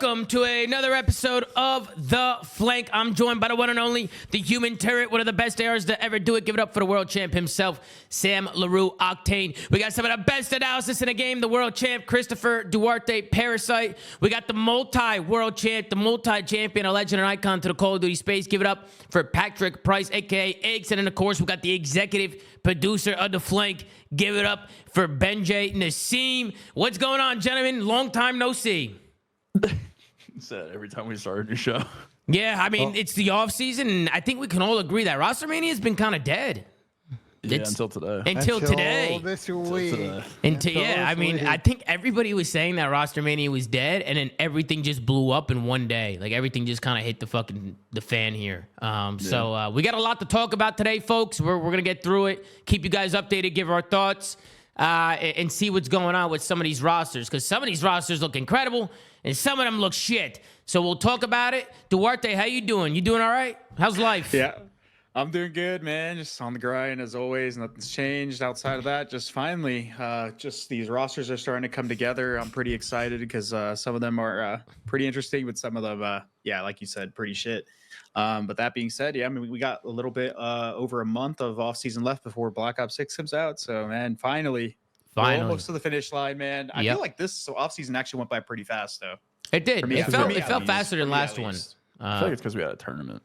Welcome to another episode of The Flank. I'm joined by the one and only, the human turret, one of the best ARs to ever do it. Give it up for the world champ himself, Sam LaRue, Octane. We got some of the best analysis in the game, the world champ, Christopher Duarte, Parasite. We got the multi-world champ, the multi-champion, a legend and icon to the Call of Duty space. Give it up for Patrick Price, a.k.a. Eggs. And then, of course, we got the executive producer of The Flank. Give it up for Benjay Nassim. What's going on, gentlemen? Long time no see. Said every time we start a new show. Yeah, I mean, it's the off season, and I think we can all agree that roster mania has been kind of dead. Yeah, until today. Until today. This week. I mean, I think everybody was saying that roster mania was dead, and then everything just blew up in one day. Like, everything just kind of hit the fan here. So we got a lot to talk about today, folks. We're going to get through it, keep you guys updated, give our thoughts, and see what's going on with some of these rosters, because some of these rosters look incredible, and some of them look shit. So we'll talk about it. Duarte, how you doing? You doing all right? How's life? Yeah, I'm doing good, man. Just on the grind as always. Nothing's changed outside of that. Just finally, just these rosters are starting to come together. I'm pretty excited because some of them are pretty interesting, but some of them, yeah, like you said, pretty shit. But that being said, yeah, I mean, we got a little bit over a month of off season left before Black Ops 6 comes out. So, man, finally. We're almost to the finish line, man. I feel like this off season actually went by pretty fast, though. It did. It felt faster than last one. I feel like it's because we had a tournament.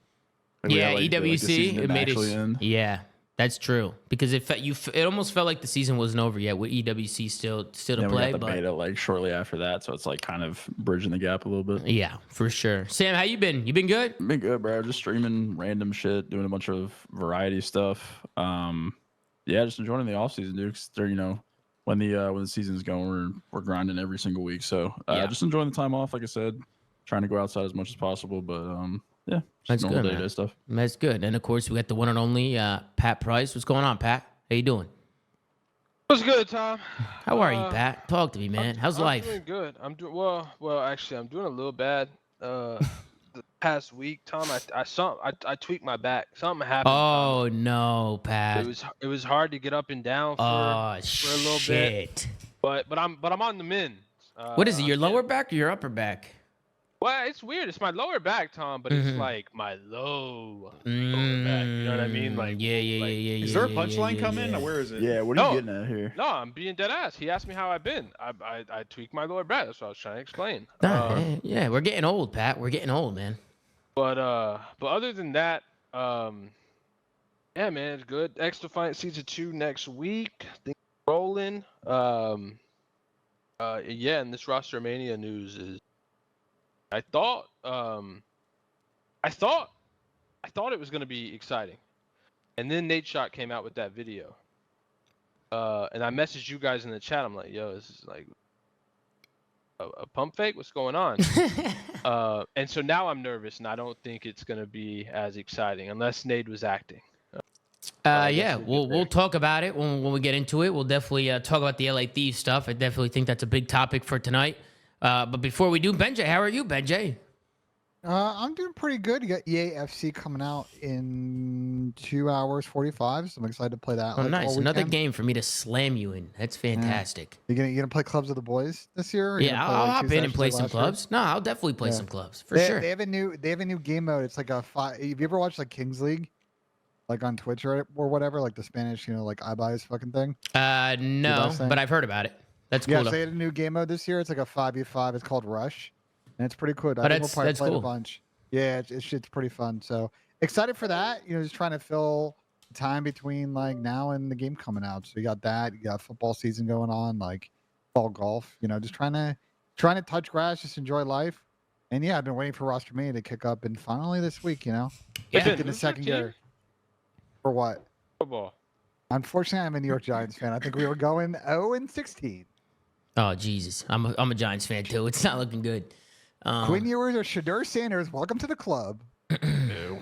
Like EWC, it made it. End. Yeah, that's true. Because it almost felt like the season wasn't over yet with EWC still to play. We got the beta like shortly after that, so it's like kind of bridging the gap a little bit. Yeah, for sure. Sam, how you been? You been good? Been good, bro. Just streaming random shit, doing a bunch of variety stuff. Yeah, just enjoying the off season, dude. 'Cause they're, when the season's going, we're grinding every single week. So just enjoying the time off, like I said, trying to go outside as much as possible. But yeah, that's good, day-to-day stuff. That's good. And of course, we got the one and only Pat Price. What's going on, Pat? How you doing? What's good, Tom? How are you, Pat? Talk to me, man. How's life? I'm doing good. I'm doing well. Actually, I'm doing a little bad. The past week, Tom, I tweaked my back. Something happened. Oh no, Pat. It was hard to get up and down for a little bit. But I'm on the mend. What is it? Your lower back or your upper back? Well, it's weird. It's my lower back, Tom, but it's like my lower back. You know what I mean? Like yeah. Is there a punchline coming? Or where is it? Yeah, what are you getting at here? No, I'm being dead ass. He asked me how I've been. I tweaked my lower back. That's what I was trying to explain. Yeah, we're getting old, Pat. We're getting old, man. But other than that, yeah, man, it's good. X Defiant Season 2 next week. Things rolling. Yeah, and this roster mania news is. I thought it was gonna be exciting, and then Nadeshot came out with that video, and I messaged you guys in the chat. I'm like, yo, this is like a pump fake. What's going on? And so now I'm nervous, and I don't think it's gonna be as exciting unless Nade was acting. Yeah, we'll talk about it when we get into it. We'll definitely talk about the LA Thieves stuff. I definitely think that's a big topic for tonight. But before we do, Benjay, how are you, Benjay? I'm doing pretty good. You got EA FC coming out in 2 hours 45, so I'm excited to play that. Oh, nice! Another game for me to slam you in. That's fantastic. Yeah. You gonna play clubs with the boys this year? Yeah, I'll hop in and play some clubs. No, I'll definitely play some clubs for sure. They have a new game mode. It's like a have you ever watched like Kings League? Like on Twitch or whatever, like the Spanish, like iBuys fucking thing? No, but I've heard about it. That's cool. Yeah, so they had a new game mode this year. It's like a 5v5. It's called Rush, and it's pretty cool. I think we'll probably play it a bunch. Yeah, it's pretty fun. So excited for that. Just trying to fill time between like now and the game coming out. So you got that. You got football season going on, like fall golf. Just trying to touch grass, just enjoy life. And yeah, I've been waiting for roster mania to kick up, and finally this week, Yeah. In the second year. For what? Football. Unfortunately, I'm a New York Giants fan. I think we were going 0-16. Oh Jesus, I'm a Giants fan too. It's not looking good. Quinn Ewers or Shadur Sanders, welcome to the club. Ew.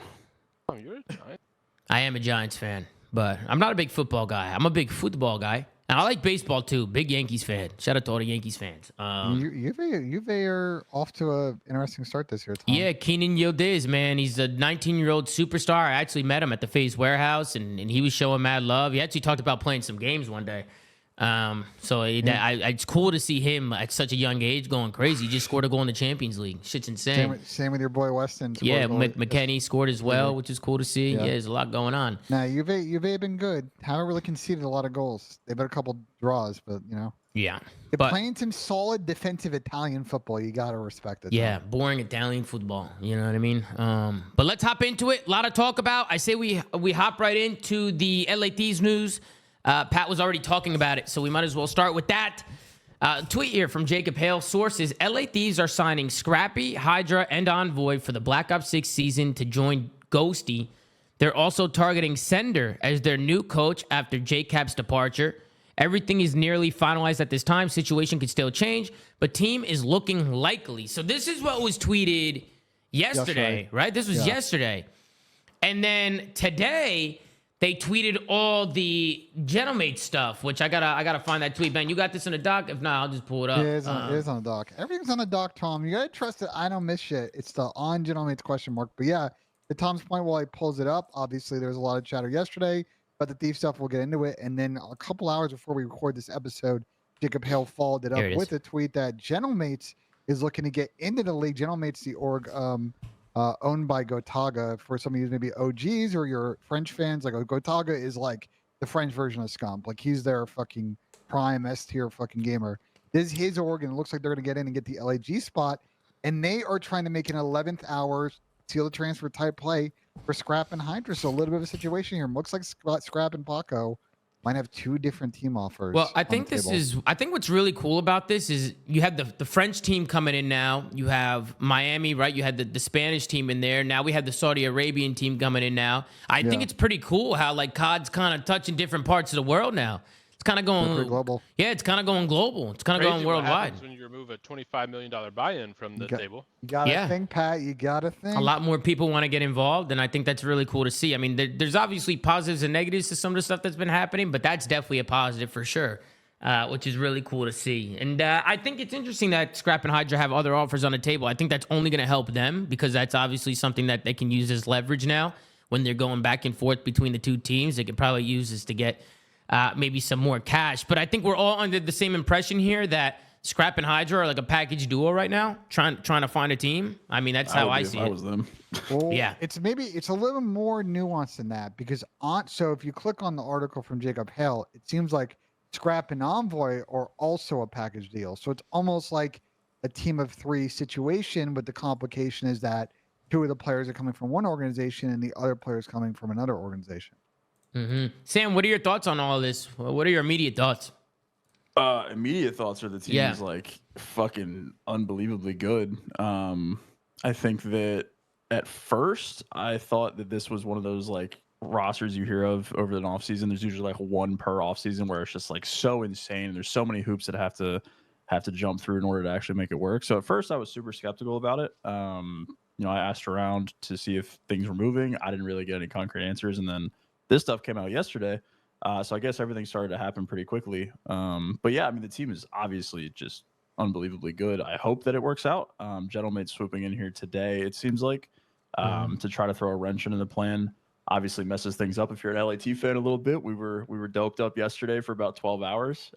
Oh, you're a Giant. I am a Giants fan, but I'm not a big football guy. I'm a big football guy, and I like baseball too. Big Yankees fan. Shout out to all the Yankees fans. You are off to an interesting start this year, Tom. Yeah, Keenan Yildiz, man. He's a 19-year-old superstar. I actually met him at the FaZe warehouse, and he was showing mad love. He actually talked about playing some games one day. It's cool to see him at such a young age going crazy. He just scored a goal in the Champions League. Shit's insane. Same with your boy Weston. Yeah, McKennie scored as well, which is cool to see. Yeah, there's a lot going on. Nah, Juve been good. Haven't really conceded a lot of goals. They've had a couple draws, but Yeah. They're playing some solid defensive Italian football. You gotta respect it. Yeah, boring Italian football. You know what I mean? But let's hop into it. A lot of talk about. I say we hop right into the LA Thieves news. Pat was already talking about it, so we might as well start with that. Tweet here from Jacob Hale. Sources: LA Thieves are signing Scrappy, Hydra, and Envoy for the Black Ops 6 season to join Ghosty. They're also targeting Sender as their new coach after JCap's departure. Everything is nearly finalized at this time. Situation could still change, but team is looking likely. So this is what was tweeted yesterday, right? This was yesterday. And then today, they tweeted all the Gentlemate stuff, which I gotta find that tweet. Ben, you got this in the doc? If not, I'll just pull it up. Yeah, it is on the doc. Everything's on the doc, Tom. You gotta trust that I don't miss shit. It's the on Gentlemate's question mark. But yeah, to Tom's point, while he pulls it up, obviously there was a lot of chatter yesterday about the Thief stuff. We'll get into it. And then a couple hours before we record this episode, Jacob Hale followed it up with a tweet that Gentlemates is looking to get into the league. Gentlemates, the org owned by Gotaga. For some of you maybe OGs or your French fans, like Gotaga is like the French version of Scump. Like he's their fucking prime S tier fucking gamer. This is his org, and it looks like they're gonna get in and get the LAG spot. And they are trying to make an 11th hour seal the transfer type play for Scrap and Hydra. So a little bit of a situation here. Looks like Scrap and Paco might have two different team offers. Well, I think what's really cool about this is you have the French team coming in now. You have Miami, right? You had the Spanish team in there. Now we have the Saudi Arabian team coming in now. I think it's pretty cool how like COD's kind of touching different parts of the world now. It's kind of going global. Yeah, it's kind of going global. It's kind of going worldwide. When you remove a $25 million buy-in from the table. You gotta think, Pat. You gotta think. A lot more people want to get involved, and I think that's really cool to see. I mean, there's obviously positives and negatives to some of the stuff that's been happening, but that's definitely a positive for sure, which is really cool to see. And I think it's interesting that Scrap and Hydra have other offers on the table. I think that's only going to help them because that's obviously something that they can use as leverage now when they're going back and forth between the two teams. They could probably use this to get maybe some more cash. But I think we're all under the same impression here that Scrap and Hydra are like a package duo right now, trying to find a team. I mean, that's how I see it. I was them. Well, it's a little more nuanced than that because so if you click on the article from Jacob Hale, it seems like Scrap and Envoy are also a package deal. So it's almost like a team of three situation, but the complication is that two of the players are coming from one organization and the other players coming from another organization. Mm-hmm. Sam, what are your thoughts on all this? What are your immediate thoughts? Immediate thoughts are the team is like fucking unbelievably good. I think that at first I thought that this was one of those like rosters you hear of over the off season. There's usually like one per off season where it's just like so insane. There's so many hoops that have to jump through in order to actually make it work. So at first I was super skeptical about it. I asked around to see if things were moving. I didn't really get any concrete answers, and then this stuff came out yesterday. So I guess everything started to happen pretty quickly. But yeah, I mean, the team is obviously just unbelievably good. I hope that it works out. Gentlemate's swooping in here today, it seems like, to try to throw a wrench into the plan. Obviously messes things up if you're an LAT fan a little bit. We were doped up yesterday for about 12 hours.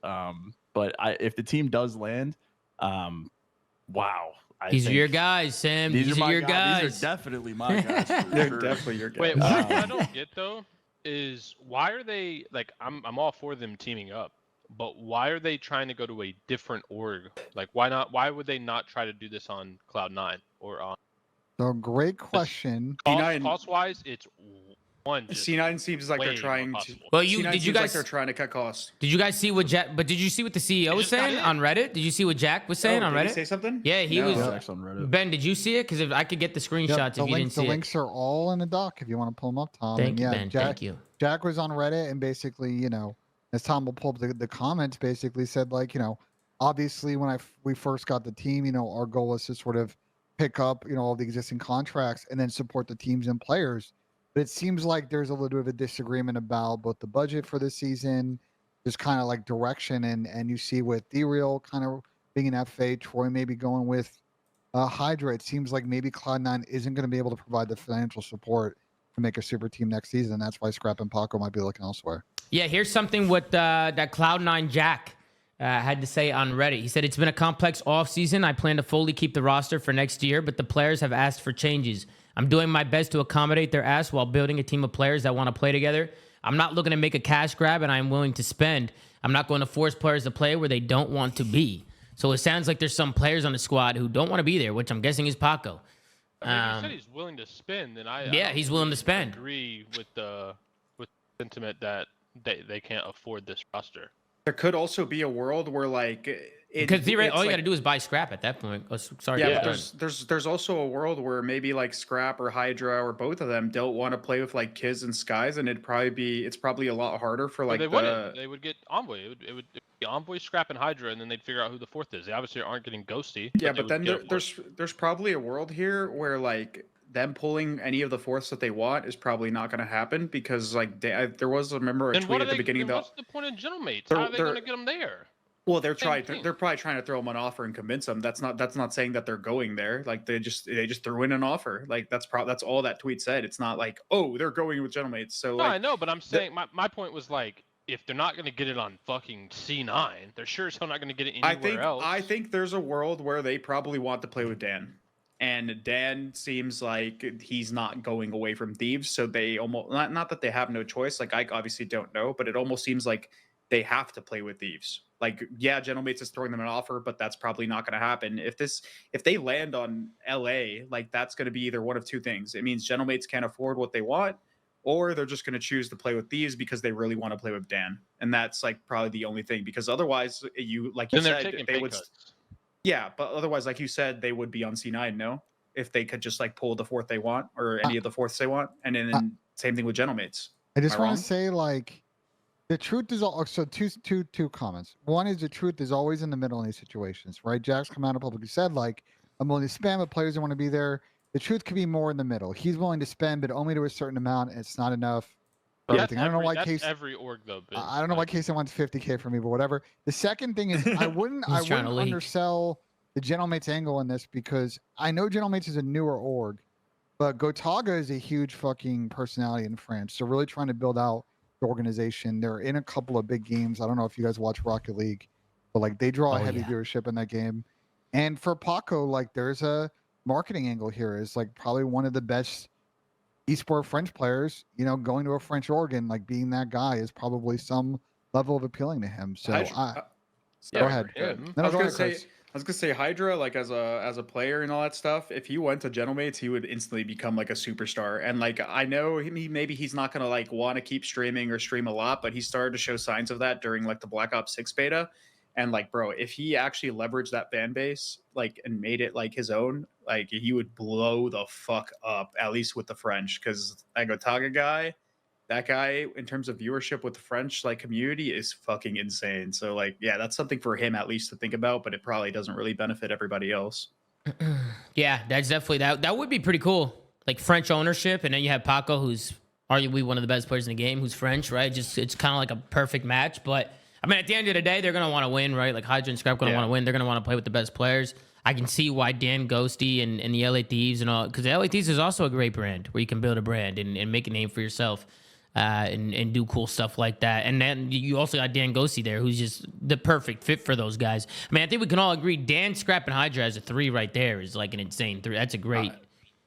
But if the team does land, wow. These are your guys, Sam. These are your guys. These are definitely my guys. They're definitely your guys. Wait, what I don't get though is why are they like I'm all for them teaming up, but why are they trying to go to a different org? Like why would they not try to do this on Cloud9 or on So great question. Cost wise, it's one. C9 seems like they're trying to. Well, did you guys? Like they're trying to cut costs. Did you guys see what Jack? But did you see what the CEO was saying on Reddit? Did you see what Jack was saying on Reddit? Did he say something? Yeah, he was. Jack's on Reddit. Ben, did you see it? Because if I could get the screenshots, if you didn't see it. The links are all in the doc if you want to pull them up, Tom. Thank you, Ben. Thank you. Jack was on Reddit and basically, as Tom will pull up the comments, basically said like, obviously when we first got the team, our goal was to sort of pick up, all the existing contracts and then support the teams and players. But it seems like there's a little bit of a disagreement about both the budget for this season, there's kind of like direction, and you see with D-Real kind of being an FA, Troy maybe going with Hydra. It seems like maybe Cloud9 isn't going to be able to provide the financial support to make a super team next season. That's why Scrap and Paco might be looking elsewhere. Yeah, here's something what that Cloud9 Jack had to say on Reddit. He said, it's been a complex offseason. I plan to fully keep the roster for next year, but the players have asked for changes. I'm doing my best to accommodate their asks while building a team of players that want to play together. I'm not looking to make a cash grab, and I'm willing to spend. I'm not going to force players to play where they don't want to be. So it sounds like there's some players on the squad who don't want to be there, which I'm guessing is Paco. I mean, if you said he's willing to spend, then I Yeah, he's willing to spend. Agree with the sentiment that they can't afford this roster. There could also be a world where like because all you got to do is buy scrap at that point. Oh, sorry. Yeah, but there's also a world where maybe like Scrap or Hydra or both of them don't want to play with like Kiz and Skies, and it's probably a lot harder for like they would get Envoy. It would be Envoy, Scrap, and Hydra, and then they'd figure out who the fourth is. They obviously aren't getting Ghosty. Yeah, but then there's probably a world here where like them pulling any of the fourths that they want is probably not going to happen because like there was a tweet at the beginning. What's the point of General Mates? How are they going to get them there? Well, they're probably trying to throw them an offer and convince them. That's not saying that they're going there. Like they just threw in an offer. Like that's all that tweet said. It's not like, oh, they're going with General Mates. So no, I know, but I'm saying my point was like, if they're not going to get it on fucking C9, they're sure as hell not going to get it anywhere else. I think there's a world where they probably want to play with Dan. And Dan seems like he's not going away from Thieves, so they almost not that they have no choice. Like I obviously don't know, but it almost seems like they have to play with Thieves. Like, yeah, General Mates is throwing them an offer, but that's probably not going to happen. If they land on LA, like that's going to be either one of two things. It means General Mates can't afford what they want, or they're just going to choose to play with Thieves because they really want to play with Dan, and that's like probably the only thing. Because otherwise, you said they would. Cuts. Yeah, but otherwise, like you said, they would be on C9, no? If they could just like pull the fourth they want or any of the fourths they want. And then same thing with General Mates. I just want to say like the truth is so two comments. One is the truth is always in the middle in these situations, right? Jack's come out and publicly said like, I'm willing to spend, but players don't want to be there. The truth could be more in the middle. He's willing to spend, but only to a certain amount. And it's not enough. For everything. I don't know why every org though. I don't know why Casey wants 50K from me, but whatever. The second thing is I wouldn't undersell the General Mates angle in this because I know General Mates is a newer org, but Gotaga is a huge fucking personality in France. So really trying to build out the organization. They're in a couple of big games. I don't know if you guys watch Rocket League, but like they draw a heavy viewership in that game. And for Paco, like there's a marketing angle here. Is like probably one of the best esport French players, you know, going to a French organ, like being that guy is probably some level of appealing to him. So go ahead. Yeah. I was gonna say Hydra, like as a player and all that stuff. If he went to General Mates, he would instantly become like a superstar. And like I know maybe he's not gonna like want to keep streaming or stream a lot, but he started to show signs of that during like the Black Ops 6 beta. And like, bro, if he actually leveraged that fan base like and made it like his own, like he would blow the fuck up, at least with the French, because that Gotaga guy. That guy, in terms of viewership with the French like community, is fucking insane. So like, yeah, that's something for him at least to think about, but it probably doesn't really benefit everybody else. Yeah, that's definitely that would be pretty cool. Like French ownership, and then you have Paco, who's arguably one of the best players in the game, who's French, right? Just it's kind of like a perfect match. But I mean, at the end of the day, they're gonna want to win, right? Like Hydra and Scrap gonna want to win. They're gonna want to play with the best players. I can see why Dan Ghosty and the LA Thieves and all, because the LA Thieves is also a great brand where you can build a brand and make a name for yourself. And do cool stuff like that. And then you also got Dan Ghosty there, who's just the perfect fit for those guys. I mean, I think we can all agree Dan, Scrap, and Hydra as a 3 right there is like an insane 3. That's a great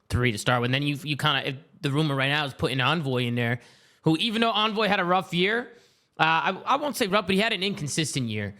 3 to start with. And then you kind of, the rumor right now is putting Envoy in there, who even though Envoy had a rough year, I won't say rough, but he had an inconsistent year.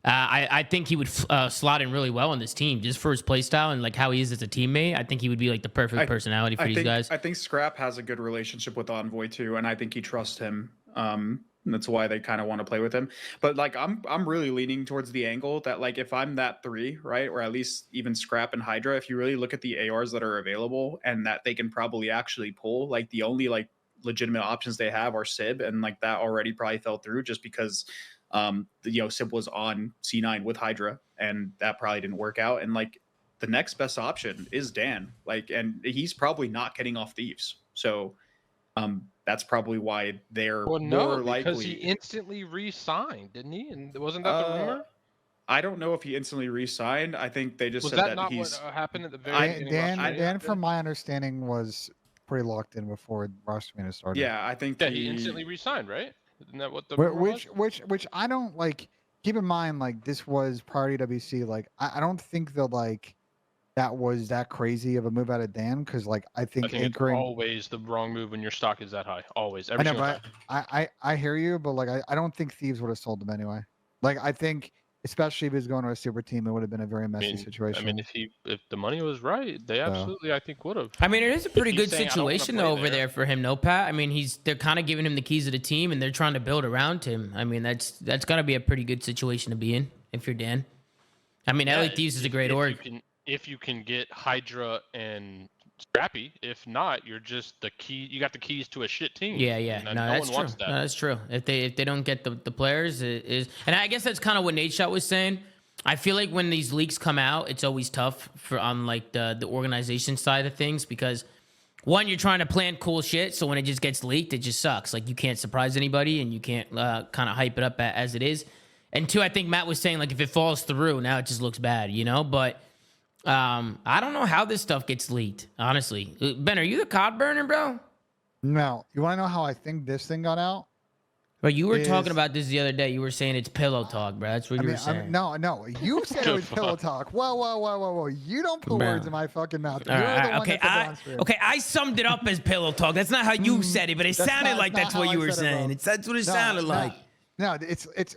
I think he would slot in really well on this team just for his play style and like how he is as a teammate. I think he would be like the perfect personality for these guys. I think Scrap has a good relationship with Envoy too, and I think he trusts him. And that's why they kind of want to play with him. But like I'm really leaning towards the angle that like if I'm that 3, right, or at least even Scrap and Hydra, if you really look at the ARs that are available and that they can probably actually pull, like the only like legitimate options they have are Sib, and like that already probably fell through just because Sib was on C9 with Hydra and that probably didn't work out. And like the next best option is Dan, like, and he's probably not getting off Thieves. So that's probably why they're more likely. Because he instantly re-signed, didn't he? And wasn't that the rumor? I don't know if he instantly re-signed. I think they just said that not what happened at the very beginning. Dan, from my understanding, was pretty locked in before roster started. Yeah, I think he instantly re-signed, right? Isn't that what the rumor was? Which I don't like. Keep in mind, like this was prior to WC. Like I don't think that like that was that crazy of a move out of Dan because like I think it's anchoring always the wrong move when your stock is that high. Always, I every know, single but time. I hear you, but like I don't think Thieves would have sold them anyway. Like I think, especially if he was going to a super team, it would have been a very messy situation. I mean, if the money was right, they absolutely I think would have. I mean, it is a pretty good saying, situation though over there for him, no Pat. I mean, they're kind of giving him the keys of the team and they're trying to build around him. I mean, that's got to be a pretty good situation to be in if you're Dan. I mean, LA Thieves is a great org. If you can get Hydra and Scrappy, if not, you're just the key. You got the keys to a shit team. Yeah. No, that's true. No, that's true. If they don't get the players, it is. And I guess that's kind of what Nadeshot was saying. I feel like when these leaks come out, it's always tough on like the organization side of things because one, you're trying to plan cool shit, so when it just gets leaked, it just sucks. Like you can't surprise anybody and you can't kind of hype it up as it is. And two, I think Matt was saying like if it falls through, now it just looks bad, you know. But I don't know how this stuff gets leaked, honestly. Ben, are you the cod burner, bro? No. You want to know how I think this thing got out? But you were talking about this the other day. You were saying it's pillow talk, bro. That's what you were saying. No. You said it was pillow talk. Whoa. You don't put words in my fucking mouth. You're the one okay, that I summed it up as pillow talk. That's not how you said it, but it sounded like that's what you were saying. That's what it sounded like. No,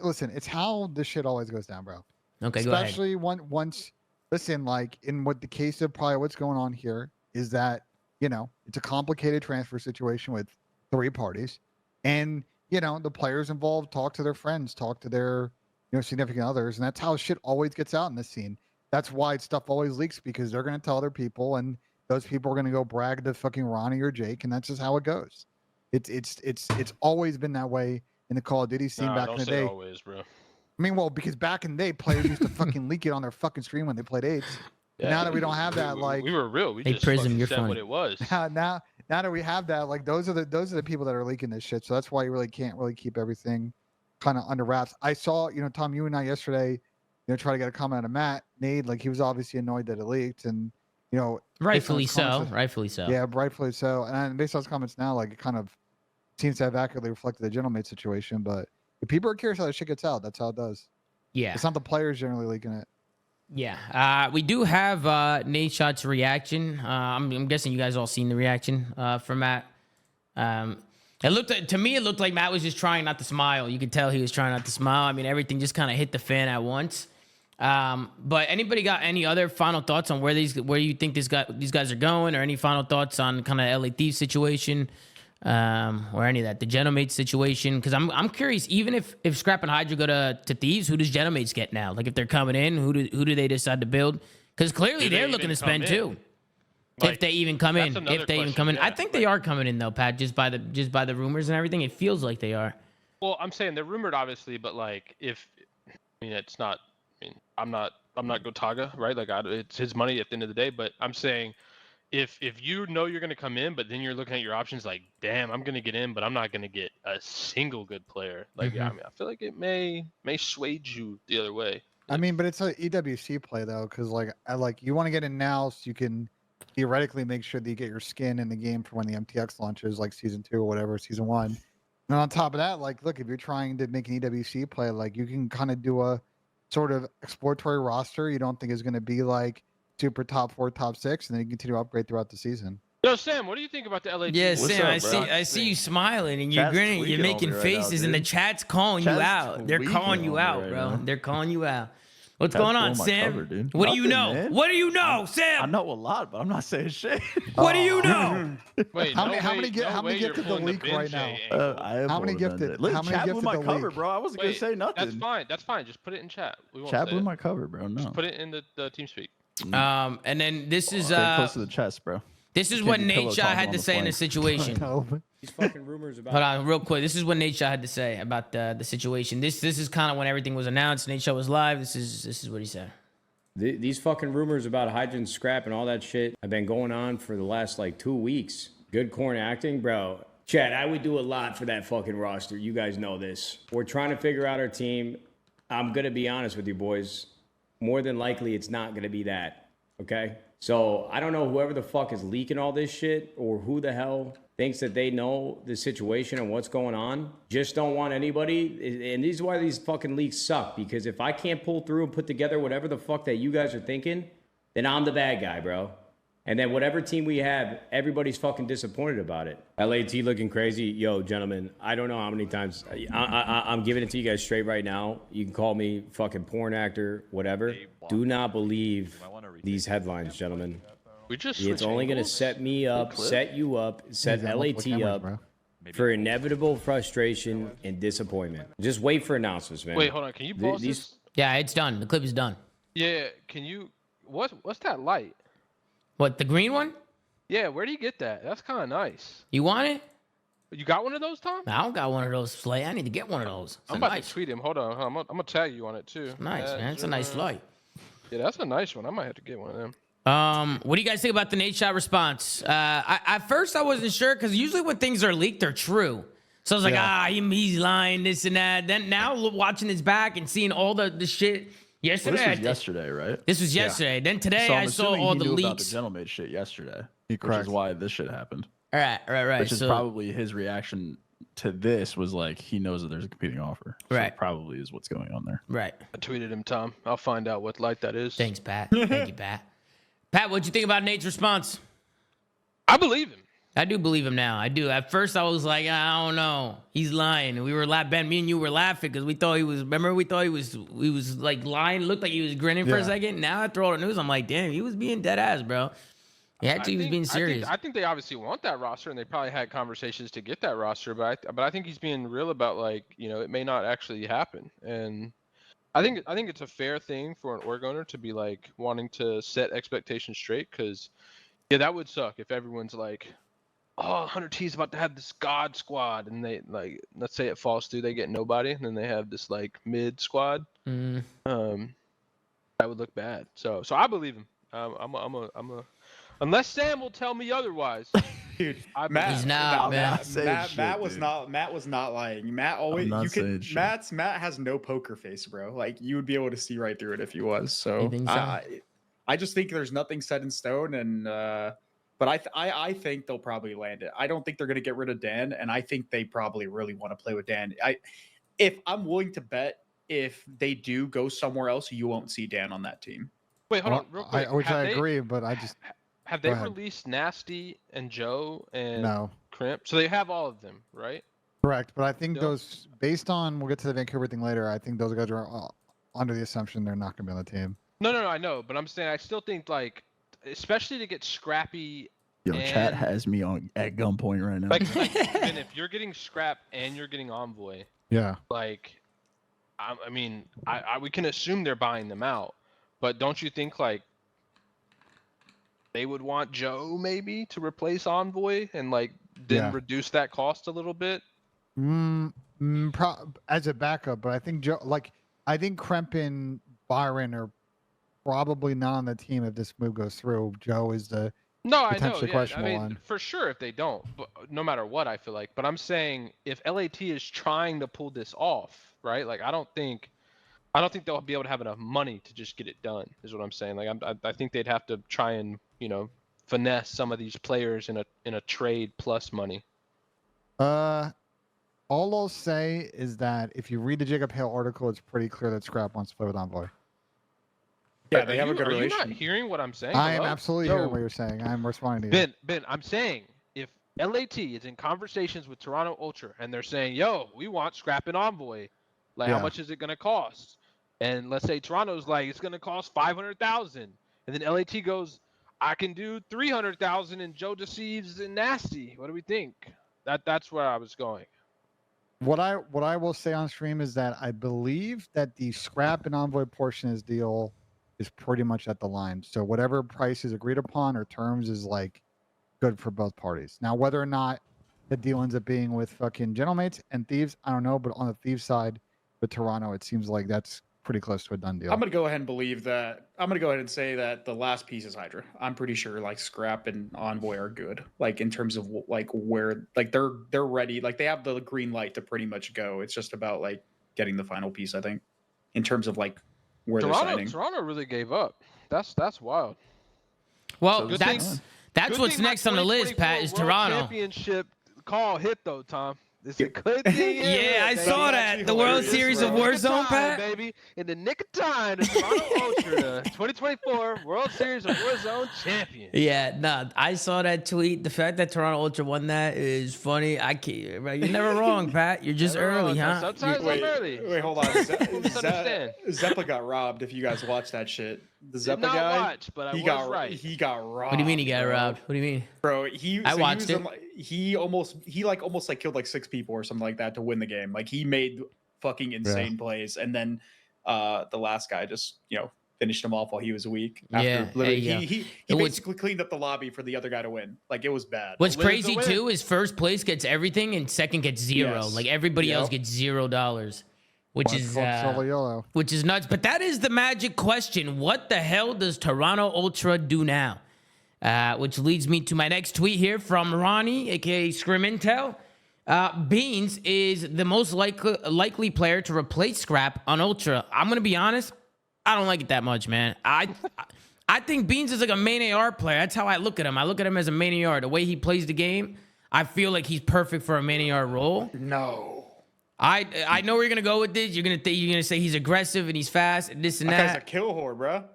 listen, it's how this shit always goes down, bro. Okay, go ahead. Especially once, listen, like in what the case of probably what's going on here is that, you know, it's a complicated transfer situation with 3 parties. And, you know, the players involved talk to their friends, talk to their, you know, significant others. And that's how shit always gets out in this scene. That's why stuff always leaks because they're going to tell other people and those people are going to go brag to fucking Ronnie or Jake. And that's just how it goes. It's always been that way in the Call of Duty scene back in the day. Always, bro. I mean, well, because back in the day, players used to fucking leak it on their fucking stream when they played AIDS. Yeah, now that we don't have that, like we were real. We just Prism, said funny. what it was. Now that we have that, like those are the people that are leaking this shit. So that's why you really can't really keep everything kind of under wraps. I saw, you know, Tom, you and I yesterday, you know, try to get a comment out of Matt Nade, like he was obviously annoyed that it leaked, and you know, rightfully so. Yeah, rightfully so. And based on his comments now, like it kind of seems to have accurately reflected the gentleman situation. But if people are curious how this shit gets out, that's how it does. Yeah, it's not the players generally leaking it. Yeah, we do have Nadeshot's reaction. I'm guessing you guys all seen the reaction from Matt. It looked like Matt was just trying not to smile. You could tell he was trying not to smile. I mean, everything just kind of hit the fan at once. But anybody got any other final thoughts on where you think these guys are going, or any final thoughts on kind of LA Thieves situation? Or any of that, the Genomates situation, because I'm curious. Even if Scrap and Hydra go to Thieves, who does Genomates get now? Like if they're coming in, who do they decide to build? Because clearly they're looking to spend too. Like, if they even come in, I think they are coming in though, Pat. Just by the rumors and everything, it feels like they are. Well, I'm saying they're rumored, obviously, but like it's not. I mean, I'm not Gotaga, right? Like it's his money at the end of the day. But I'm saying, if you know you're going to come in, but then you're looking at your options like, damn, I'm going to get in, but I'm not going to get a single good player. Like, I mean, I feel like it may sway you the other way. I mean, but it's an EWC play though, because like you want to get in now so you can theoretically make sure that you get your skin in the game for when the MTX launches, like season 2 or whatever, season 1. And on top of that, like, look, if you're trying to make an EWC play, like you can kind of do a sort of exploratory roster you don't think is going to be like super top 4, top 6, and then you continue to upgrade throughout the season. Yo, Sam, what do you think about the LA team? Yeah, Sam, I see you smiling and you're grinning, you're making faces, and the chat's calling you out. They're calling you out, bro. They're calling you out. What's going on, Sam? Cover, what do you know? Man. What do you know, Sam? I know a lot, but I'm not saying shit. What do you know? Wait, how many gifted the leak right now? How many gifted? How many gifted my cover, bro? I wasn't gonna say nothing. That's fine. Just put it in chat. Chat blew my cover, bro. No. Just put it in the team speak. And then this is stay close to the chest, bro. This is what Nadeshot had to say in the situation. These fucking rumors about. Hold on, real quick. This is what Nadeshot had to say about the situation. This is kind of when everything was announced. Nadeshot was live. This is what he said. These fucking rumors about Hydra and Scrap and all that shit have been going on for the last like 2 weeks. Good corn acting, bro. Chad, I would do a lot for that fucking roster. You guys know this. We're trying to figure out our team. I'm gonna be honest with you boys. More than likely, it's not gonna be that. Okay. So I don't know whoever the fuck is leaking all this shit or who the hell thinks that they know the situation and what's going on. Just don't want anybody. And this is why these fucking leaks suck. Because if I can't pull through and put together whatever the fuck that you guys are thinking, then I'm the bad guy, bro. And then whatever team we have, everybody's fucking disappointed about it. LAT looking crazy. Yo, gentlemen, I don't know how many times. I'm giving it to you guys straight right now. You can call me fucking porn actor, whatever. Do not believe these headlines, gentlemen. It's only going to set me up, set you up, set LAT up for inevitable frustration and disappointment. Just wait for announcements, man. Wait, hold on. Can you pause this? Yeah, it's done. The clip is done. Yeah, can you... What's that light? What, the green one? Yeah, where do you get that? That's kind of nice. You want it? You got one of those, Tom? I don't got one of those, Slay. I need to get one of those. I'm about to tweet him. Hold on. I'm gonna tag you on it too. It's nice, man. It's a nice light. Yeah, that's a nice one. I might have to get one of them. What do you guys think about the Nadeshot response? At first I wasn't sure because usually when things are leaked, they're true. So I was like, he's lying, this and that. Then now watching this back and seeing all the shit yesterday. Well, this was yesterday, right? This was yesterday. Yeah. Then today I saw all the leaks. About the gentleman shit yesterday, which is why this shit happened. Right. Which is probably his reaction to this was like he knows that there's a competing offer. So right. Probably is what's going on there. Right. I tweeted him, Tom. I'll find out what light that is. Thanks, Pat. Thank you, Pat. Pat, what'd you think about Nate's response? I believe him. I do believe him now. I do. At first, I was like, I don't know. He's lying. We were Ben, me and you were laughing because we thought he was. Remember, we thought he was like lying. Looked like he was grinning for a second. Now after all the news, I'm like, damn, he was being dead ass, bro. He was being serious. I think they obviously want that roster, and they probably had conversations to get that roster. But I think he's being real about like, it may not actually happen. And I think it's a fair thing for an org owner to be like wanting to set expectations straight, because that would suck if everyone's like, oh, 100T is about to have this god squad, and they like, let's say it falls through, they get nobody, and then they have this like mid squad. That would look bad. So I believe him. I'm a unless Sam will tell me otherwise. Dude, Matt was not lying. Matt always Matt has no poker face, bro. Like you would be able to see right through it if he was. So I just think there's nothing set in stone, and but I think they'll probably land it. I don't think they're gonna get rid of Dan, and I think they probably really want to play with Dan. If I'm willing to bet, if they do go somewhere else, you won't see Dan on that team. Wait, hold on, real quick. Which I agree, but I just have they released Nasty and Joe and Crimp? So they have all of them, right? Correct, but I think those, based on, we'll get to the Vancouver thing later, I think those guys are under the assumption they're not going to be on the team. No, I know, but I'm saying I still think, like, especially to get scrappy. Yo, chat has me at gunpoint right now. Like even if you're getting Scrap and you're getting Envoy, like, I mean, we can assume they're buying them out, but don't you think, like, they would want Joe maybe to replace Envoy and like then reduce that cost a little bit? As a backup, but I think Joe, like, I think Kremp and Byron are probably not on the team if this move goes through. Joe is the potentially questionable one. For sure if they don't, but no matter what, I feel like. But I'm saying if LAT is trying to pull this off, right? Like I don't think they'll be able to have enough money to just get it done. Is what I'm saying. Like I think they'd have to try and finesse some of these players in a trade plus money. All I'll say is that if you read the Jacob Hale article, it's pretty clear that Scrap wants to play with Envoy. Yeah, they have a good relationship. Are you not hearing what I'm saying? I am absolutely hearing what you're saying. I'm responding to you. Ben, I'm saying if LAT is in conversations with Toronto Ultra and they're saying, yo, we want Scrap and Envoy, like how much is it going to cost? And let's say Toronto's like, it's going to cost $500,000. And then LAT goes, I can do $300,000 and Joe deceives and Nasty. What do we think? That's where I was going. What I will say on stream is that I believe that the Scrap and Envoy portion of this deal is pretty much at the line. So whatever price is agreed upon or terms is like good for both parties. Now, whether or not the deal ends up being with fucking Gentlemates and Thieves, I don't know. But on the Thieves side with Toronto, it seems like that's pretty close to a done deal. I'm gonna go ahead and believe that. I'm gonna go ahead and say that the last piece is Hydra. I'm pretty sure like Scrap and Envoy are good. Like in terms of like where like they're ready. Like they have the green light to pretty much go. It's just about like getting the final piece. I think in terms of like where they're signing. Toronto really gave up. That's wild. Well, Good that's Good what's thing my next on the list, Pat, is 2024 World Toronto. Championship call hit though, Tom. It's a good thing. Yeah, I saw that. The World Series of Warzone, Pat. Baby, in the nick of time, the Toronto Ultra, the 2024 World Series of Warzone champion. Yeah, nah, I saw that tweet. The fact that Toronto Ultra won that is funny. I can't. You're never wrong, Pat. You're just early, huh? Sometimes I'm early. Wait, hold on. Misunderstand. Zeppa got robbed. If you guys watched that shit, the Did Zeppa not guy. watch, but I he was got right. He got robbed. What do you mean he got bro. robbed? What do you mean? Bro, I watched it. He almost killed like 6 people or something like that to win the game. Like he made fucking insane plays, and then the last guy just finished him off while he was weak. After literally, he basically cleaned up the lobby for the other guy to win. Like it was bad. What's crazy too is first place gets everything and second gets zero. Yes. Like everybody else gets $0, which is nuts. But that is the magic question. What the hell does Toronto Ultra do now? Which leads me to my next tweet here from Ronnie, aka Scrim Intel. Beans is the most likely player to replace Scrap on Ultra. I'm gonna be honest, I don't like it that much, man. I think Beans is like a main AR player. That's how I look at him. I look at him as a main AR. The way he plays the game, I feel like he's perfect for a main AR role. No. I know where you're gonna go with this. You're gonna say he's aggressive and he's fast and this and That that. guy's a kill whore, bro.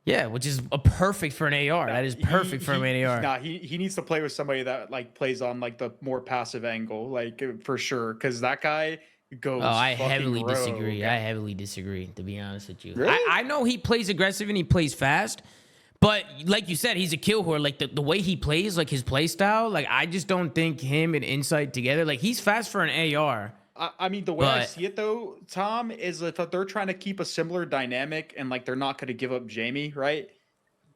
Yeah, which is a perfect for an AR. That is perfect for a main AR. Nah, he needs to play with somebody that like plays on like the more passive angle, like for sure. Because that guy goes. Oh, I heavily rogue. disagree. I heavily disagree, to be honest with you. Really? I know he plays aggressive and he plays fast, but like you said, he's a kill whore. Like the way he plays, like his play style, like I just don't think him and Insight together. Like he's fast for an AR. I mean, the way I see it though, Tom, is if they're trying to keep a similar dynamic and like they're not going to give up Jamie, right?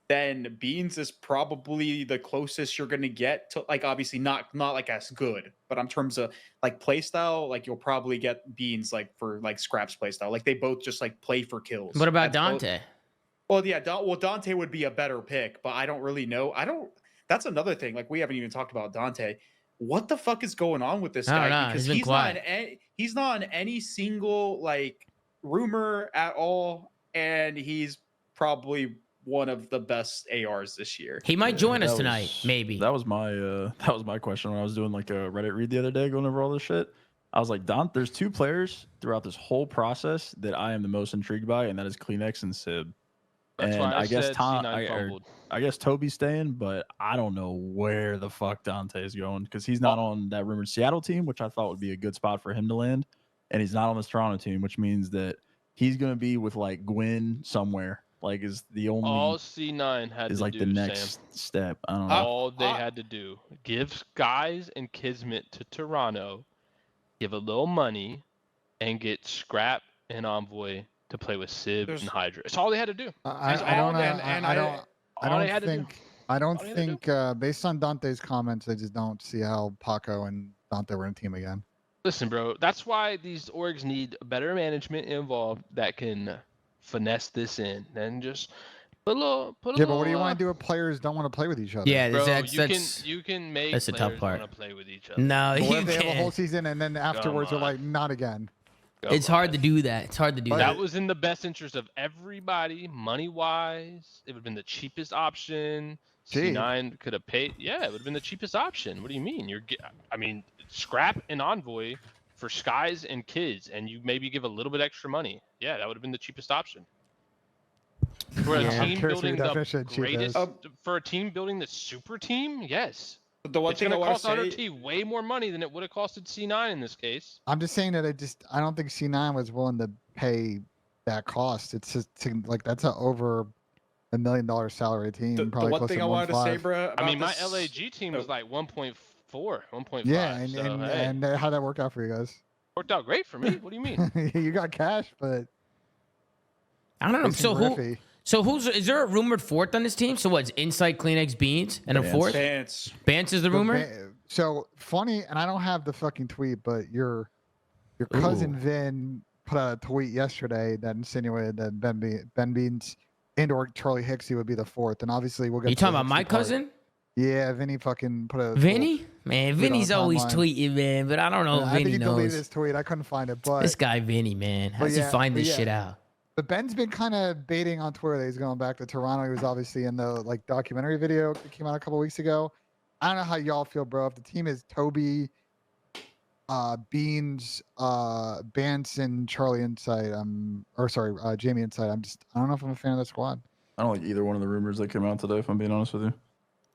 Then Beans is probably the closest you're going to get to, like, obviously not like as good, but in terms of like play style, like you'll probably get Beans like for like Scrap's play style. Like they both just like play for kills. What about Dante? Well, yeah, Dante would be a better pick, but I don't really know. That's another thing. Like we haven't even talked about Dante. What the fuck is going on with this guy? Because he's not on any single like rumor at all, and he's probably one of the best ARs this year. He might join us tonight, maybe. That was my question when I was doing like a Reddit read the other day, going over all this shit. I was like, there's 2 players throughout this whole process that I am the most intrigued by, and that is Kleenex and Sib. That's and why I guess said Tom, C9 fumbled. I guess Toby's staying, but I don't know where the fuck Dante is going because he's not on that rumored Seattle team, which I thought would be a good spot for him to land, and he's not on this Toronto team, which means that he's gonna be with like Gwyn somewhere. Like is the only all C9 had is to like do, the next Sam. step. I don't know. All they had to do, give Skies and Kismet to Toronto, give a little money, and get Scrap and Envoy to play with Sib and Hydra. It's all they had to do. I don't think based on Dante's comments, I just don't see how Paco and Dante were in a team again. Listen, bro, that's why these orgs need better management involved that can finesse this in and just put a little. But what do you want to do if players don't want to play with each other? Yeah, Bro, that's you can make that's the tough players part. want to play with each other. No, But what you if they have a whole can't. season and then afterwards they're like, not again? It's hard to do that. It's hard to do But that. That was in the best interest of everybody, money wise. It would have been the cheapest option. Gee. C9 could have paid. Yeah, it would have been the cheapest option. What do you mean? Scrap and Envoy for Skies and Kids, and you maybe give a little bit extra money. Yeah, that would have been the cheapest option. For a team building the greatest, for a team building the super team, yes. The one It's thing going I to want cost to say, RT way more money than it would have costed C9 in this case. I'm just saying that I don't think C9 was willing to pay that cost. It's just like that's a over $1 million salary team. the Probably one close thing to I wanted to say, 1.5. bro. I mean, my this, LAG team was like 1.4, 1.5. Yeah, and how'd that work out for you guys? worked out great for me. What do you mean? You got cash, but I don't know. it's riffy. Is there a rumored fourth on this team? So what's Insight, Kleenex, Beans, and a fourth? Bance. Bance is the rumor? So funny, and I don't have the fucking tweet, but your cousin Vin put out a tweet yesterday that insinuated that Ben Beans and/or Charlie Hicksy would be the fourth, and obviously we'll get. You talking about Hicksy my part. cousin? Yeah, Vinny fucking put a. Vinny? Man, Vinny's always tweeting, man, but I don't know if I think Vinny he deleted knows. his tweet. I couldn't find it, but This guy Vinny, man. How does he find this shit out? But Ben's been kind of baiting on Twitter that he's going back to Toronto. He was obviously in the like documentary video that came out a couple weeks ago. I don't know how y'all feel, bro. If the team is Toby, Beans, Bance, and Charlie Inside, Jamie Inside. I don't know if I'm a fan of that squad. I don't like either one of the rumors that came out today, if I'm being honest with you.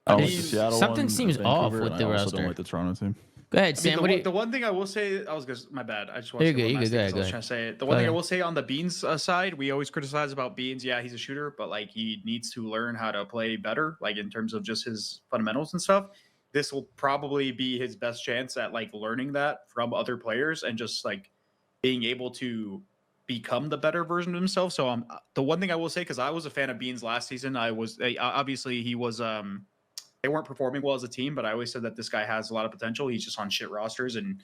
I don't like the Seattle Something one, seems Vancouver, off with and the I also roster. don't like the Toronto team. Go ahead, Sam. The one thing I will say, my bad. I just want to say one last thing 'cause I was trying to say it. The one thing I will say on the Beans side, we always criticize about Beans. Yeah, he's a shooter, but like he needs to learn how to play better, like in terms of just his fundamentals and stuff. This will probably be his best chance at like learning that from other players and just like being able to become the better version of himself. So the one thing I will say, because I was a fan of Beans last season, obviously he was they weren't performing well as a team, but I always said that this guy has a lot of potential. He's just on shit rosters and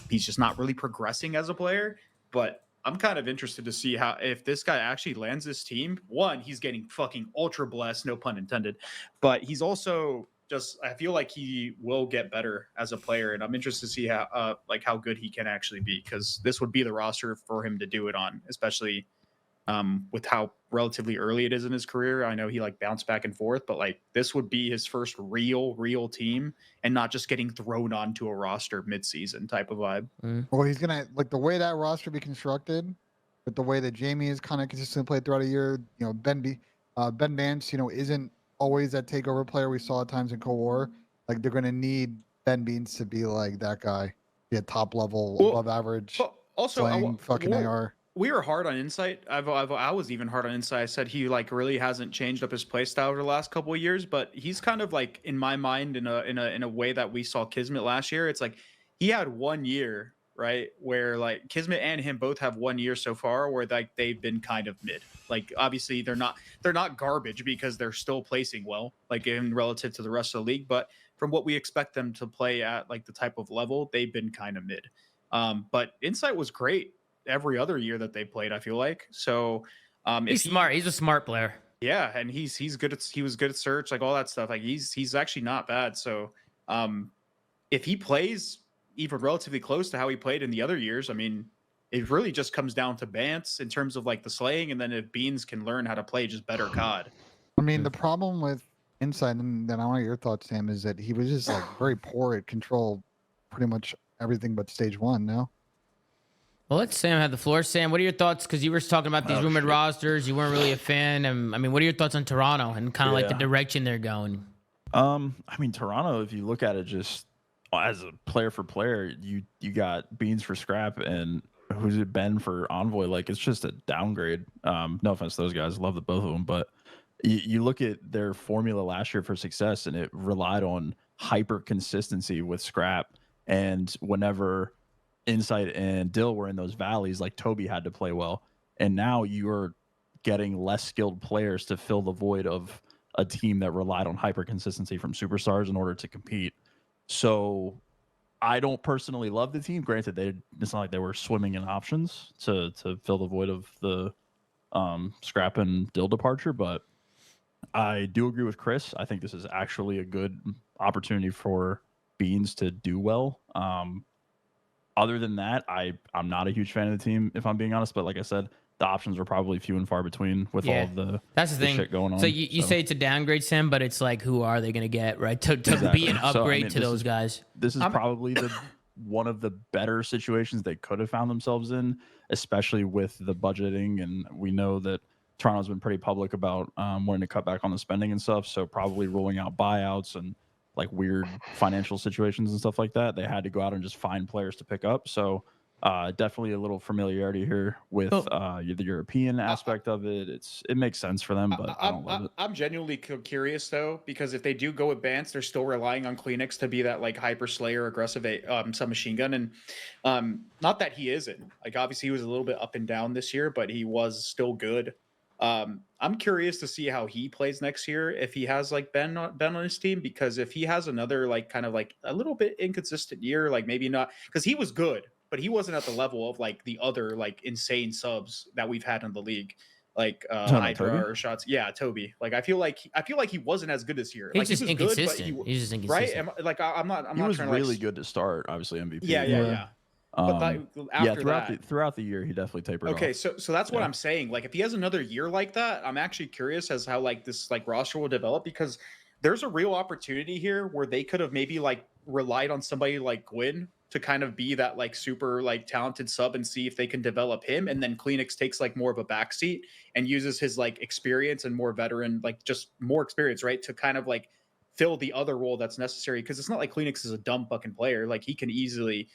he's just not really progressing as a player. But I'm kind of interested to see how, if this guy actually lands this team. One, he's getting fucking ultra blessed, no pun intended, but he's also just, I feel like he will get better as a player, and I'm interested to see how good he can actually be, because this would be the roster for him to do it on, especially with how relatively early it is in his career. I know he like bounced back and forth, but like this would be his first real team, and not just getting thrown onto a roster mid-season type of vibe. Well, he's gonna like the way that roster be constructed, with the way that Jamie is kind of consistently played throughout a year. You know, Ben Vance, isn't always that takeover player we saw at times in Cold War. Like they're gonna need Ben Beans to be like that guy, be a top level, above average. Also, fucking AR. We were hard on Insight. I was even hard on Insight. I said he like really hasn't changed up his play style over the last couple of years, but he's kind of like, in my mind, in a way that we saw Kismet last year. It's like he had 1 year, right, where like Kismet and him both have 1 year so far where like they've been kind of mid. Like obviously they're not garbage because they're still placing well, like in relative to the rest of the league, but from what we expect them to play at, like the type of level, they've been kind of mid. But Insight was great every other year that they played, I feel like. So he's smart. He's a smart player. Yeah, and he was good at search, like all that stuff. Like he's actually not bad. So if he plays even relatively close to how he played in the other years, I mean, it really just comes down to Bance in terms of like the slaying, and then if Beans can learn how to play just better COD. I mean, the problem with Insight, and then I want your thoughts, Sam, is that he was just like very poor at control pretty much everything but stage one. No. Well, let Sam have the floor. Sam, what are your thoughts? Because you were talking about these rumored rosters. You weren't really a fan. I mean, what are your thoughts on Toronto and kind of like the direction they're going? I mean, Toronto, if you look at it just as a player for player, you got Beans for Scrap and who's it, Ben for Envoy. Like, it's just a downgrade. No offense to those guys. Love the both of them. But you look at their formula last year for success, and it relied on hyper consistency with Scrap. And whenever Insight and Dill were in those valleys, like Toby had to play well, and now you're getting less skilled players to fill the void of a team that relied on hyper consistency from superstars in order to compete. So I don't personally love the team. Granted, it's not like they were swimming in options to fill the void of the Scrap and Dill departure, but I do agree with Chris. I think this is actually a good opportunity for Beans to do well. Other than that, I'm not a huge fan of the team, if I'm being honest. But like I said, the options are probably few and far between with all of the shit going on. So you say it's a downgrade, Sam, but it's like, who are they going to get, right? To be an upgrade to those guys. This is probably one of the better situations they could have found themselves in, especially with the budgeting. And we know that Toronto's been pretty public about wanting to cut back on the spending and stuff. So probably rolling out buyouts and like weird financial situations and stuff like that. They had to go out and just find players to pick up. So definitely a little familiarity here with the European aspect of it. It makes sense for them, but I don't love it. I'm genuinely curious though, because if they do go with Bance, they're still relying on Kleenex to be that like hyper slayer, aggressive submachine gun. And not that he isn't. Like obviously he was a little bit up and down this year, but he was still good. I'm curious to see how he plays next year if he has like Ben on his team, because if he has another like kind of like a little bit inconsistent year, like maybe not, because he was good, but he wasn't at the level of like the other like insane subs that we've had in the league, like Hydra or Shots. Yeah, Toby. Like I feel like he wasn't as good this year. He's like just he was inconsistent. Good, but he's just inconsistent, right? I'm not. He was trying really to good to start. Obviously MVP. Yeah. But after throughout the year, he definitely tapered okay, off. so that's what I'm saying. Like, if he has another year like that, I'm actually curious as how like this like roster will develop, because there's a real opportunity here where they could have maybe like relied on somebody like Gwyn to kind of be that like super like talented sub and see if they can develop him, and then Kleenex takes like more of a backseat and uses his like experience and more veteran, like just more experience, right, to kind of like fill the other role that's necessary. Because it's not like Kleenex is a dumb fucking player. Like, he can easily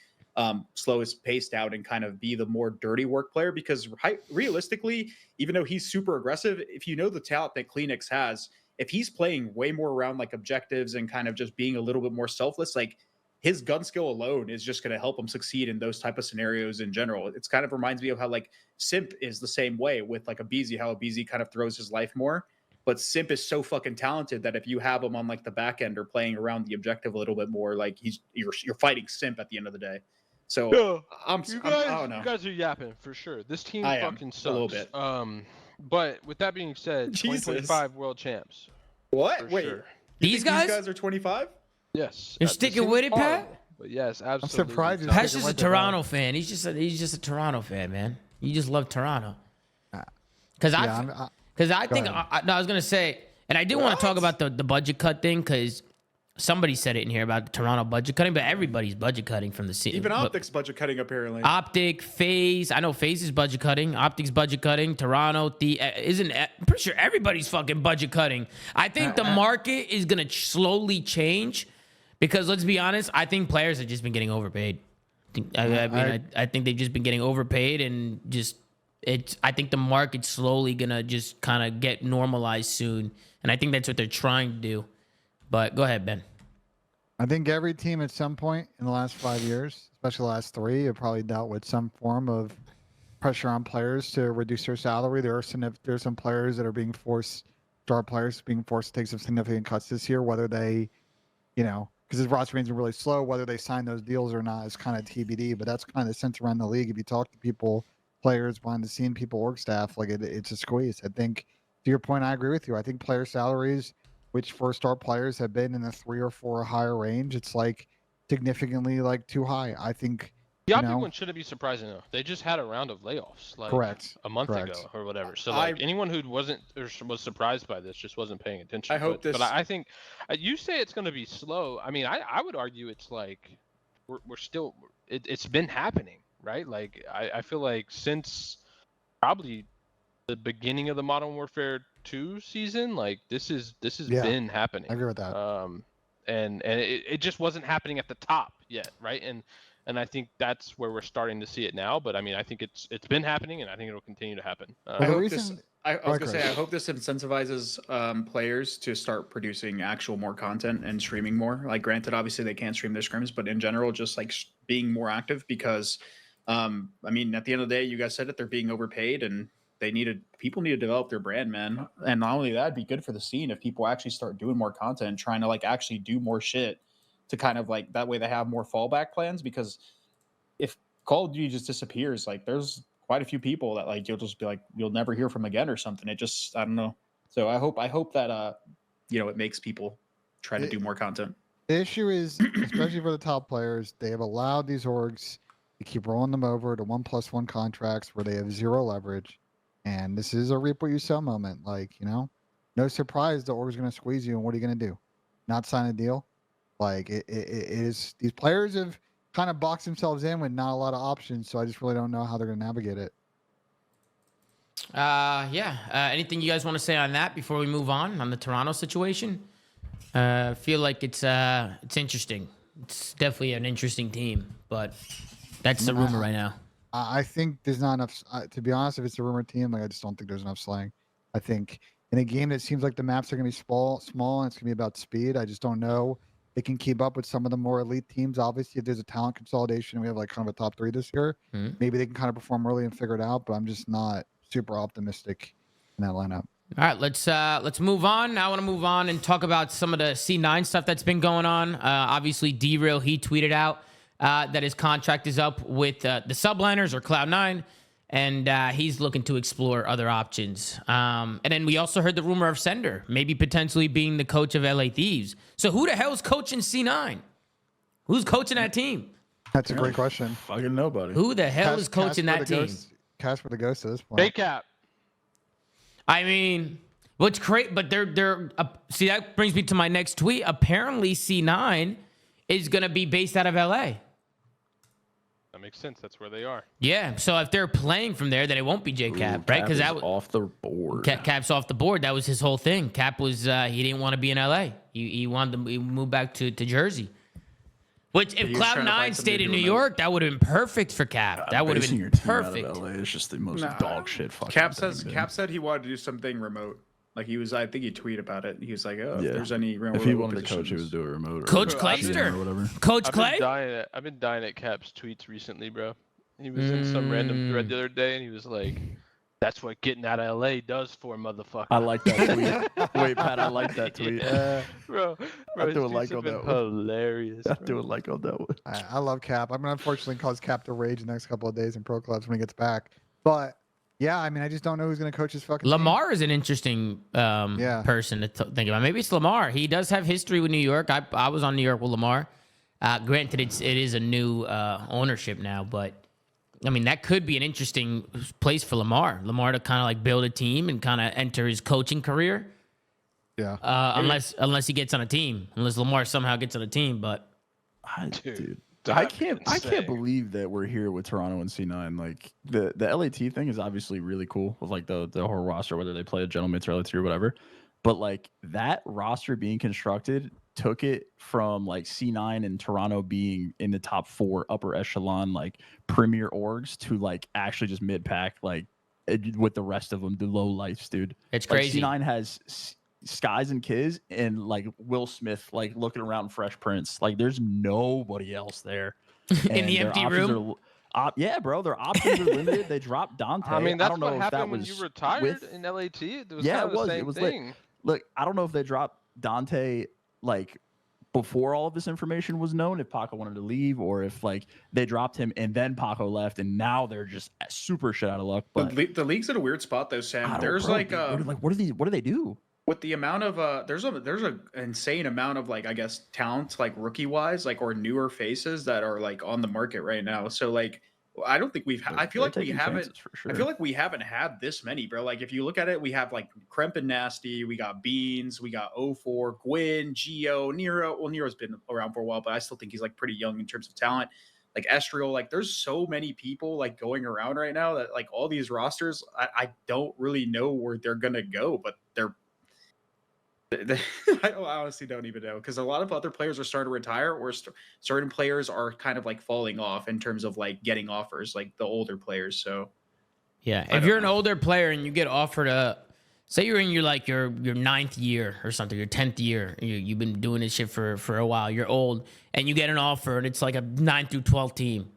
slow his pace down and kind of be the more dirty work player, because realistically, even though he's super aggressive, if you know the talent that Kleenex has, if he's playing way more around like objectives and kind of just being a little bit more selfless, like his gun skill alone is just going to help him succeed in those type of scenarios in general. It's kind of reminds me of how like Simp is the same way with like a BZ, how a BZ kind of throws his life more. But Simp is so fucking talented that if you have him on like the back end or playing around the objective a little bit more, like you're fighting Simp at the end of the day. So I don't know. You guys are yapping for sure. This team fucking sucks. A little bit. But with that being said, 2025 world champs. What? Wait. Sure. These guys are 25? Yes. You're sticking with it, Pat? But yes, absolutely. I'm surprised. Pat's just a Toronto fan. He's just a Toronto fan, man. You just love Toronto. Because I think I was gonna say, and I do want to talk about the budget cut thing, because somebody said it in here about the Toronto budget cutting, but everybody's budget cutting from the scene. Even Optic's budget cutting, apparently. Optic, FaZe. I know FaZe is budget cutting. Optic's budget cutting. Toronto, I'm pretty sure everybody's fucking budget cutting. I think the market is gonna slowly change, because let's be honest, I think players have just been getting overpaid. I think they've just been getting overpaid, and just I think the market's slowly gonna just kind of get normalized soon, and I think that's what they're trying to do. But go ahead, Ben. I think every team at some point in the last 5 years, especially the last 3, have probably dealt with some form of pressure on players to reduce their salary. There's some players that are being forced, star players being forced to take some significant cuts this year, whether they, because his roster remains really slow, whether they sign those deals or not is kind of TBD. But that's kind of the sense around the league. If you talk to people, players, behind the scene people, org staff, like it's a squeeze. I think, to your point, I agree with you. I think player salaries, which four-star players have been in the 3 or 4 or higher range, it's like significantly like too high. I think the Optic one shouldn't be surprising though. They just had a round of layoffs like a month ago or whatever. So like anyone who wasn't or was surprised by this just wasn't paying attention. But I think you say it's going to be slow. I mean, I would argue it's like we're still it's been happening, right? Like I feel like since probably the beginning of the Modern Warfare 2 season, like this has been happening. I agree with that. And it just wasn't happening at the top yet, right? And I think that's where we're starting to see it now. But I mean, I think it's been happening, and I think it'll continue to happen. I hope this incentivizes players to start producing actual more content and streaming more. Like, granted, obviously they can't stream their scrims, but in general, just like being more active, because I mean, at the end of the day, you guys said it, they're being overpaid, and people need to develop their brand, man. And not only that, it'd be good for the scene if people actually start doing more content and trying to like actually do more shit to kind of like, that way they have more fallback plans. Because if Call of Duty just disappears, like there's quite a few people that like you'll just be like, you'll never hear from again or something. It just, I don't know. So I hope that it makes people try to do more content. The issue is, especially for the top players, they have allowed these orgs to keep rolling them over to 1+1 contracts where they have zero leverage. And this is a reap what you sow moment. Like, no surprise the org's going to squeeze you. And what are you going to do? Not sign a deal? Like, it is, these players have kind of boxed themselves in with not a lot of options. So I just really don't know how they're going to navigate it. Anything you guys want to say on that before we move on the Toronto situation? I feel like it's interesting. It's definitely an interesting team, but that's the rumor right now. I think there's not enough. To be honest, if it's a rumor team, like I just don't think there's enough slang. I think in a game that seems like the maps are going to be small, and it's going to be about speed. I just don't know they can keep up with some of the more elite teams. Obviously, if there's a talent consolidation, we have like kind of a top 3 this year. Maybe they can kind of perform early and figure it out. But I'm just not super optimistic in that lineup. All right, let's move on. Now I want to move on and talk about some of the C9 stuff that's been going on. Obviously, D-Real, he tweeted out that his contract is up with the Subliners or Cloud9, and he's looking to explore other options. And then we also heard the rumor of Sender maybe potentially being the coach of LA Thieves. So who the hell's coaching C9? Who's coaching that team? That's a great question. Fucking nobody. Who the hell is coaching that team? Casper the Ghost at this point. Hey, Cap. I mean, what's great, but they're see, that brings me to my next tweet. Apparently, C9 is gonna be based out of LA. That makes sense. That's where they are. Yeah, so if they're playing from there, then it won't be J Cap, right? Because that was off the board. Cap's off the board. That was his whole thing. Cap was he didn't want to be in LA. He wanted to move back to Jersey. Which if Cloud9 stayed in New York, that would have been perfect for Cap. That would have been perfect. LA is just the most dog shit fucking Cap thing, said he wanted to do something remote. Like he was, I think he tweeted about it. He was like, "Oh, Yeah. if there's any remote If he wanted to coach, positions." he would do it remote. Or Coach GM Clayster? or whatever. Coach Clay? I've been dying at Cap's tweets recently, bro. He was in some random thread the other day, and he was like, "That's what getting out of LA does for a motherfucker." I like that tweet. Wait, Pat, I like that tweet. bro. I his do a tweets like have on been that one. hilarious. I bro. do it like on that one. I love Cap. I'm gonna unfortunately cause Cap to rage the next couple of days in pro clubs when he gets back. But yeah, I mean, I just don't know who's gonna coach his fucking Lamar is an interesting person to think about. Maybe it's Lamar. He does have history with New York. I was on New York with Lamar. Granted, it is a new ownership now, but I mean that could be an interesting place for Lamar. Lamar to kind of like build a team and kind of enter his coaching career. Yeah. Unless he gets on a team, unless Lamar somehow gets on a team, but Dude, I that'd be can't insane. believe that we're here with Toronto and C9. Like the LAT thing is obviously really cool with like the whole roster, whether they play a gentleman's or LAT or whatever. But like that roster being constructed took it from like C9 and Toronto being in the top 4 upper echelon like premier orgs to like actually just mid pack like with the rest of them, the low lights, dude. it's Like, crazy. C9 has Skies and Kiz and like Will Smith like looking around Fresh Prince. Like there's nobody else there. In the And their empty options room? yeah, bro, their options are limited. They dropped Dante. I mean, that's don't know what if that happened when was you retired with- in LAT. It was Yeah, kind of it was. the same It was lit. thing. Look, I don't know if they dropped Dante like before all of this information was known, if Paco wanted to leave, or if like they dropped him and then Paco left, and now they're just super shit out of luck. But The league's in a weird spot though, Sam. There's bro, like what do they do? with the amount of there's a insane amount of like I guess talent like rookie wise like or newer faces that are like on the market right now. So like I don't think I feel like we haven't For sure. I feel like we haven't had this many, bro. Like if you look at it, we have like Kremp and Nasty, we got Beans, we got 04, Gwyn, Geo, Nero. Well, Nero's been around for a while, but I still think he's like pretty young in terms of talent. Like Estriel, like there's so many people like going around right now that like all these rosters, I don't really know where they're gonna go, but I honestly don't even know because a lot of other players are starting to retire or certain players are kind of like falling off in terms of like getting offers, like the older players. So Yeah, if you're an older player and you get offered say you're in your 9th year or something, your 10th year, you've been doing this shit for a while, you're old, and you get an offer and it's like a 9 through 12 team,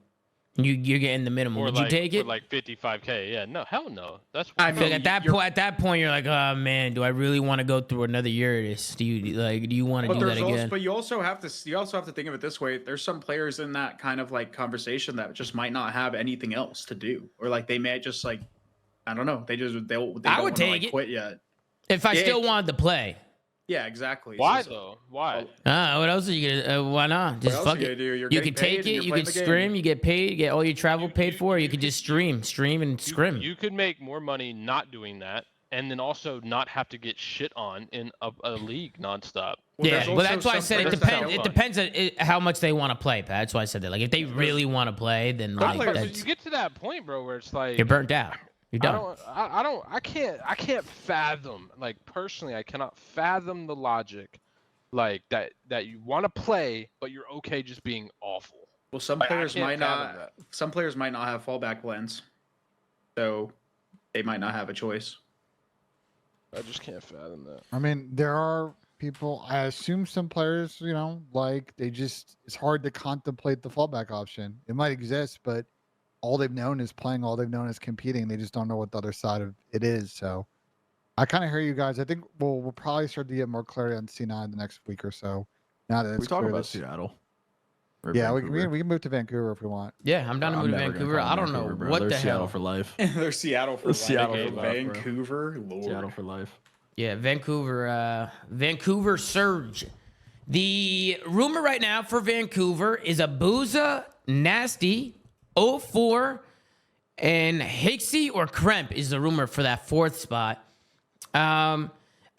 you're getting the minimum. Would you take it? For like 55K. Yeah, no, hell no. That's I Like mean, at that point, you're like, oh man, do I really want to go through another year of this? Do you want to do that again? But you also have to think of it this way. There's some players in that kind of like conversation that just might not have anything else to do, or like they may just like, I don't know, they don't I would wanna, take like, it. quit yet. If I still wanted to play. Yeah, exactly. why So- though? Why? What else are you gonna? Why not? Just else fuck are you it. gonna do? You're You getting can paid take and it. you're You playing can the game. scrim. You get paid. You get all your travel paid for. Or you could just stream and scrim. You could make more money not doing that, and then also not have to get shit on in a league nonstop. Well, Yeah, there's well, also that's why I some said it players depends. that It are- depends on how much they want to play, Pat. That's why I said that. Like, if they really want to play, then like But that's, you get to that point, bro, where it's like you're burnt out. You're done. I can't fathom, like personally, I cannot fathom the logic, like that you want to play, but you're okay just being awful. Well, some Like, I players can't might fathom not. that. Some players might not have fallback plans, so they might not have a choice. I just can't fathom that. I mean, there are people. I assume some players, like it's hard to contemplate the fallback option. It might exist, but all they've known is playing. All they've known is competing. They just don't know what the other side of it is. So, I kind of hear you guys. I think we'll probably start to get more clarity on C9 the next week or so. Now that it's We talk clear about this- Seattle. Or Yeah, we Vancouver. can move to Vancouver if we want. Yeah, I'm down to move to never gonna Vancouver. call I them don't know Vancouver, bro. what They're the Seattle hell. for life. They're Seattle for Seattle life. for life, bro. Vancouver, Lord. Seattle for life. Yeah, Vancouver Surge. The rumor right now for Vancouver is Abuza, Nasty, 04, and Hixie or Kremp is the rumor for that 4th spot.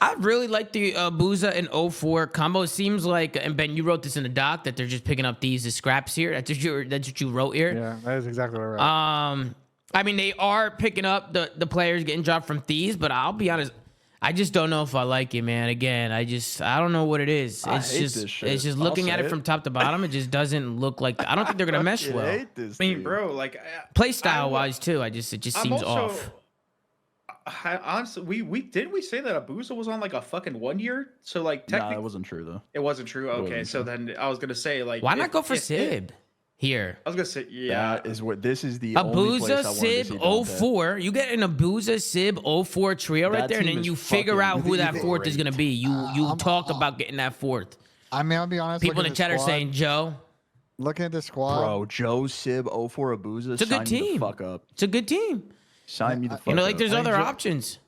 I really like the Booza and 04 combo. It seems like, and Ben, you wrote this in the doc, that they're just picking up these as scraps here. That's what you wrote here. Yeah, that is exactly what I wrote. I mean, they are picking up the players getting dropped from Thieves, but I'll be honest, I just don't know if I like it, man. Again, I don't know what it is. It's just looking at it from top to bottom. It just doesn't look like. I don't think they're gonna mesh well. I mean, bro, like play style wise too. It just seems off. Honestly, we say that Abuza was on like a fucking 1 year? So like technically, it wasn't true though. It wasn't true. Okay, so then I was gonna say like, why not go for Sib here? I was gonna say That is what this is the only place I Abuza, wanted to Sib, see 04. You get an Abuza, Sib, 04 trio right That there, and team then is you figure out who that fucking 4th is gonna be. You talk about getting that 4th. I mean, I'll be honest. People in the chat are saying Joe. Looking at the squad, Bro, Joe, Sib, 04 Abuza. It's a good team. The fuck up. It's a good team. Sign me the fuck up. You know, like there's I think other Joe- options.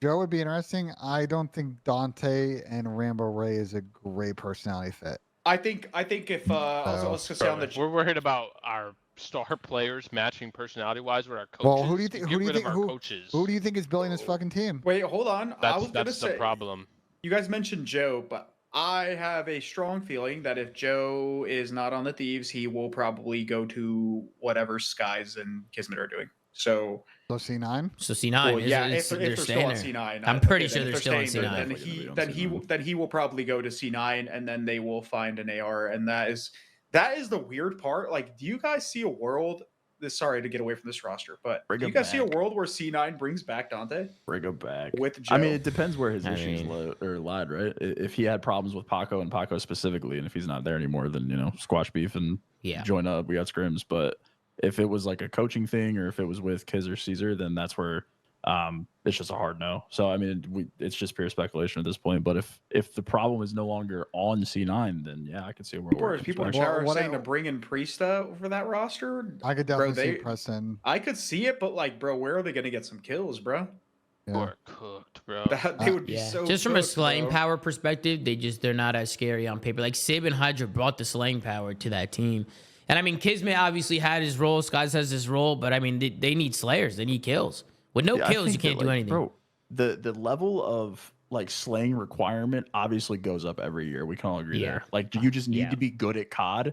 Joe would be interesting. I don't think Dante and Rambo Ray is a great personality fit. I think if I was gonna say on the We're worried about our star players matching personality wise with our coaches. Well, who do you think? Coaches. Who do you think is building this fucking team? wait, hold on. I was gonna That's say the problem. you guys mentioned Joe, but I have a strong feeling that if Joe is not on the Thieves, he will probably go to whatever Skies and Kismet are doing. So C9. So C9, well, yeah, if they're they're still staying on there. C9, I'm pretty okay, sure then they're if still on staying there, C9. Then he will probably go to C9, and then they will find an AR, and that is the weird part. Like, do you guys see a world? Sorry to get away from this roster, but do you guys see a world where C9 brings back Dante? Bring him back. With Joe? I mean, it depends where his issues lied, right? If he had problems with Paco and Paco specifically, and if he's not there anymore, then squash beef and join up. We got scrims, but if it was like a coaching thing, or if it was with Kiz or Caesar, then that's where it's just a hard no. So I mean, it's just pure speculation at this point. But if the problem is no longer on C9, then yeah, I can see a world where people in chat are saying to bring in Priesta for that roster. I could definitely see Preston. I could see it, but like, bro, where are they gonna get some kills, bro? We're cooked, bro. They would be so just from a slaying bro. power perspective, they're not as scary on paper. Like Sib and Hydra brought the slaying power to that team. And I mean, Kismet obviously had his role. Skies has his role, but I mean, they need slayers. They need kills. With no kills, you can't do anything. Bro, the level of like slaying requirement obviously goes up every year. We can all agree there. Like, you just need to be good at COD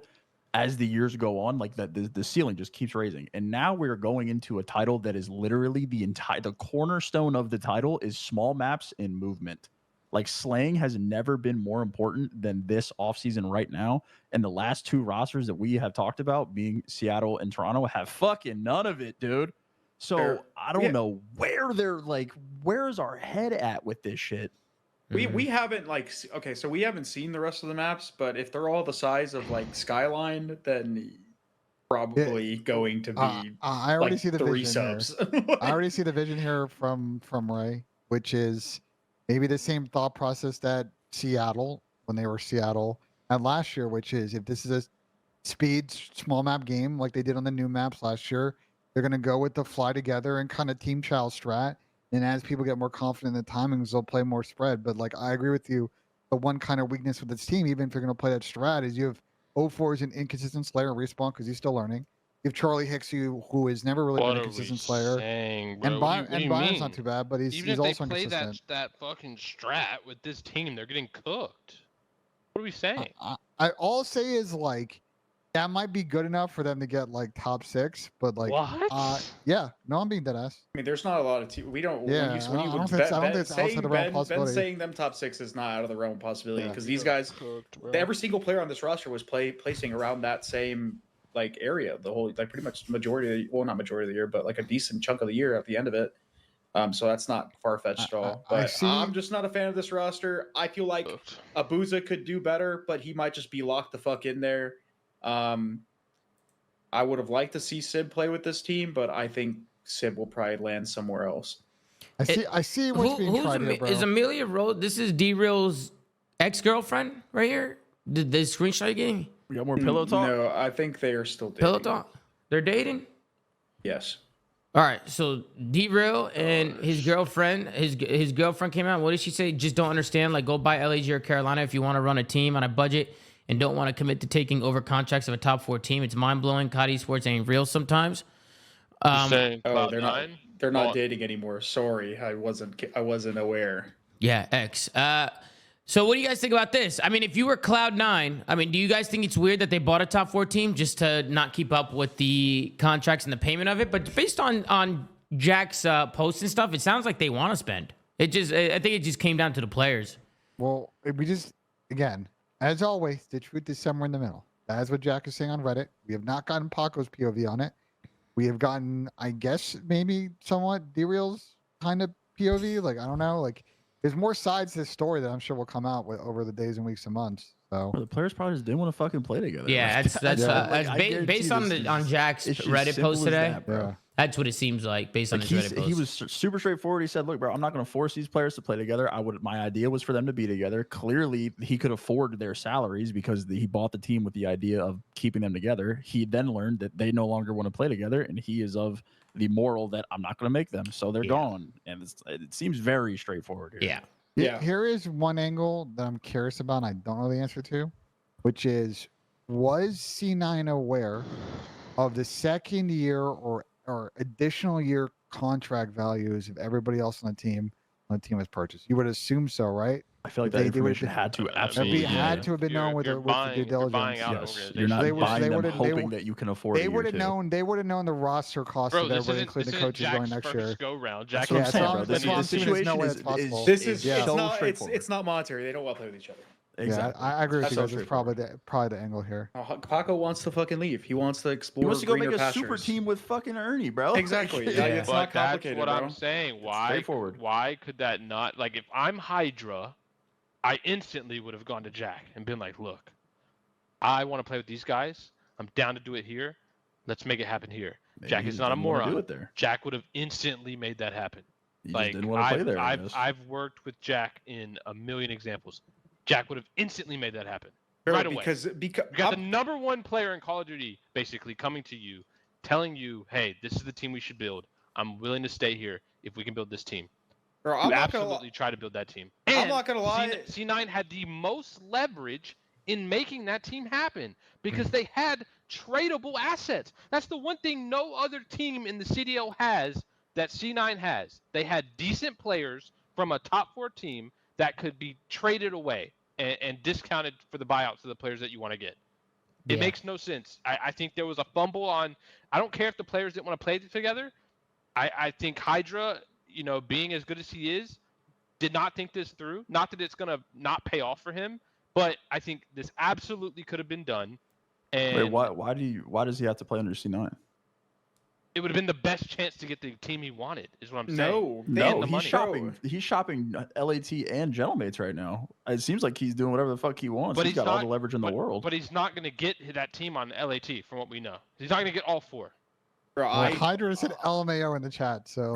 as the years go on. Like that, the ceiling just keeps raising. And now we're going into a title that is literally the cornerstone of the title is small maps and movement. Like, slaying has never been more important than this offseason right now. And the last 2 rosters that we have talked about, being Seattle and Toronto, have fucking none of it, dude. So I don't know where they're like, where's our head at with this shit? We haven't so we haven't seen the rest of the maps, but if they're all the size of like Skyline, then probably going to be I already see the 3 vision subs. I already see the vision here from Ray, which is maybe the same thought process that Seattle, when they were Seattle, had last year, which is if this is a speed small map game like they did on the new maps last year, they're going to go with the fly together and kind of team child strat. And as people get more confident in the timings, they'll play more spread. But like, I agree with you. The one kind of weakness with this team, even if you're going to play that strat, is you have 04 is an inconsistent slayer in respawn because he's still learning. You have Charlie Hicks, who has never really been a consistent slayer. And Byron's not too bad, but he's if also they play inconsistent. that fucking strat with this team, they're getting cooked. What are we saying? I all say is like, that might be good enough for them to get like top 6, but like, yeah, no, I'm being dead ass. I mean, there's not a lot of we don't. Yeah, I don't think it's outside the realm of possibility. Ben saying them top 6 is not out of the realm of possibility because these guys, every single player on this roster was placing around that same like area the whole like pretty much majority. Not majority of the year, but like a decent chunk of the year at the end of it. So that's not far fetched at all. But I'm just not a fan of this roster. I feel like Abuza could do better, but he might just be locked the fuck in there. I would have liked to see Sib play with this team, but I think Sib will probably land somewhere else. I see what's being tried here, bro. Is Amelia Rose? This is D-Real's ex-girlfriend right here. The screenshot you gave me. We got more pillow talk. No, I think they are still dating. Pillow talk. They're dating. Yes. All right. So D-Real and his girlfriend. His girlfriend came out. What did she say? Just don't understand. Like, go buy LAG or Carolina if you want to run a team on a budget and don't want to commit to taking over contracts of a top 4 team. It's mind-blowing. COD Esports ain't real sometimes. Saying Oh, Cloud9? they're not dating anymore. Sorry, I wasn't aware. Yeah, X. So what do you guys think about this? I mean, if you were Cloud9, I mean, do you guys think it's weird that they bought a top 4 team just to not keep up with the contracts and the payment of it? But based on Jack's posts and stuff, it sounds like they want to spend. I think it just came down to the players. Well, again, as always, the truth is somewhere in the middle. That is what Jack is saying on Reddit. We have not gotten Paco's POV on it. We have gotten, I guess, maybe somewhat D-Real's kind of POV. Like, I don't know. Like, there's more sides to this story that I'm sure will come out over the days and weeks and months. So the players probably just didn't want to fucking play together. Yeah, that's based on Jack's Reddit post today. That's what it seems like based on his Reddit post. He was super straightforward. He said, "Look, bro, I'm not going to force these players to play together. My idea was for them to be together. Clearly, he could afford their salaries because he bought the team with the idea of keeping them together. He then learned that they no longer want to play together, and he is of the moral that I'm not going to make them, so they're gone. And it seems very straightforward here. Yeah. Here is one angle that I'm curious about, and I don't know the answer to, which is, was C9 aware of the second year or additional year contract values of everybody else on the team when the team was purchased? You would assume so, right? I feel like that information had to absolutely had to have been known with the due diligence. Yes. You're not buying them hoping that you can afford it. They would have known. They would have known the roster cost of everybody, including the coaches going next year. Go round. That's what I'm saying, bro. The situation it's not monetary. They don't want to play with each other. Exactly. Yeah, I agree with you guys. It's probably the angle here. Paco wants to fucking leave. He wants to explore. He wants to go make a pastures. super team with fucking Ernie, bro. Exactly. It's not complicated, that's what bro. I'm saying. Why? Straightforward. Why could that not? Like, if I'm Hydra, I instantly would have gone to Jack and been like, "Look, I want to play with these guys. I'm down to do it here. Let's make it happen here." Maybe Jack is not a moron. Do it there. Jack would have instantly made that happen. He just didn't want to play there. I've worked with Jack in a million examples. Jack would have instantly made that happen right away. Because you got the #1 player in Call of Duty basically coming to you, telling you, "Hey, this is the team we should build. I'm willing to stay here if we can build this team." Bro, I'm absolutely try to build that team. And I'm not gonna lie. C9 had the most leverage in making that team happen because they had tradable assets. That's the one thing no other team in the CDL has that C9 has. They had decent players from a top 4 team that could be traded away and discounted for the buyouts of the players that you want to get. It makes no sense. I think there was a fumble on. I don't care if the players didn't want to play together. I think Hydra, being as good as he is, did not think this through. Not that it's gonna not pay off for him, but I think this absolutely could have been done. And wait, why does he have to play under C9? It would have been the best chance to get the team he wanted, is what I'm saying. No, he's shopping LAT and Gentlemates right now. It seems like he's doing whatever the fuck he wants. He's got all the leverage in the world. But he's not going to get that team on LAT, from what we know. He's not going to get all 4. Bro, Hydra said LMAO in the chat, so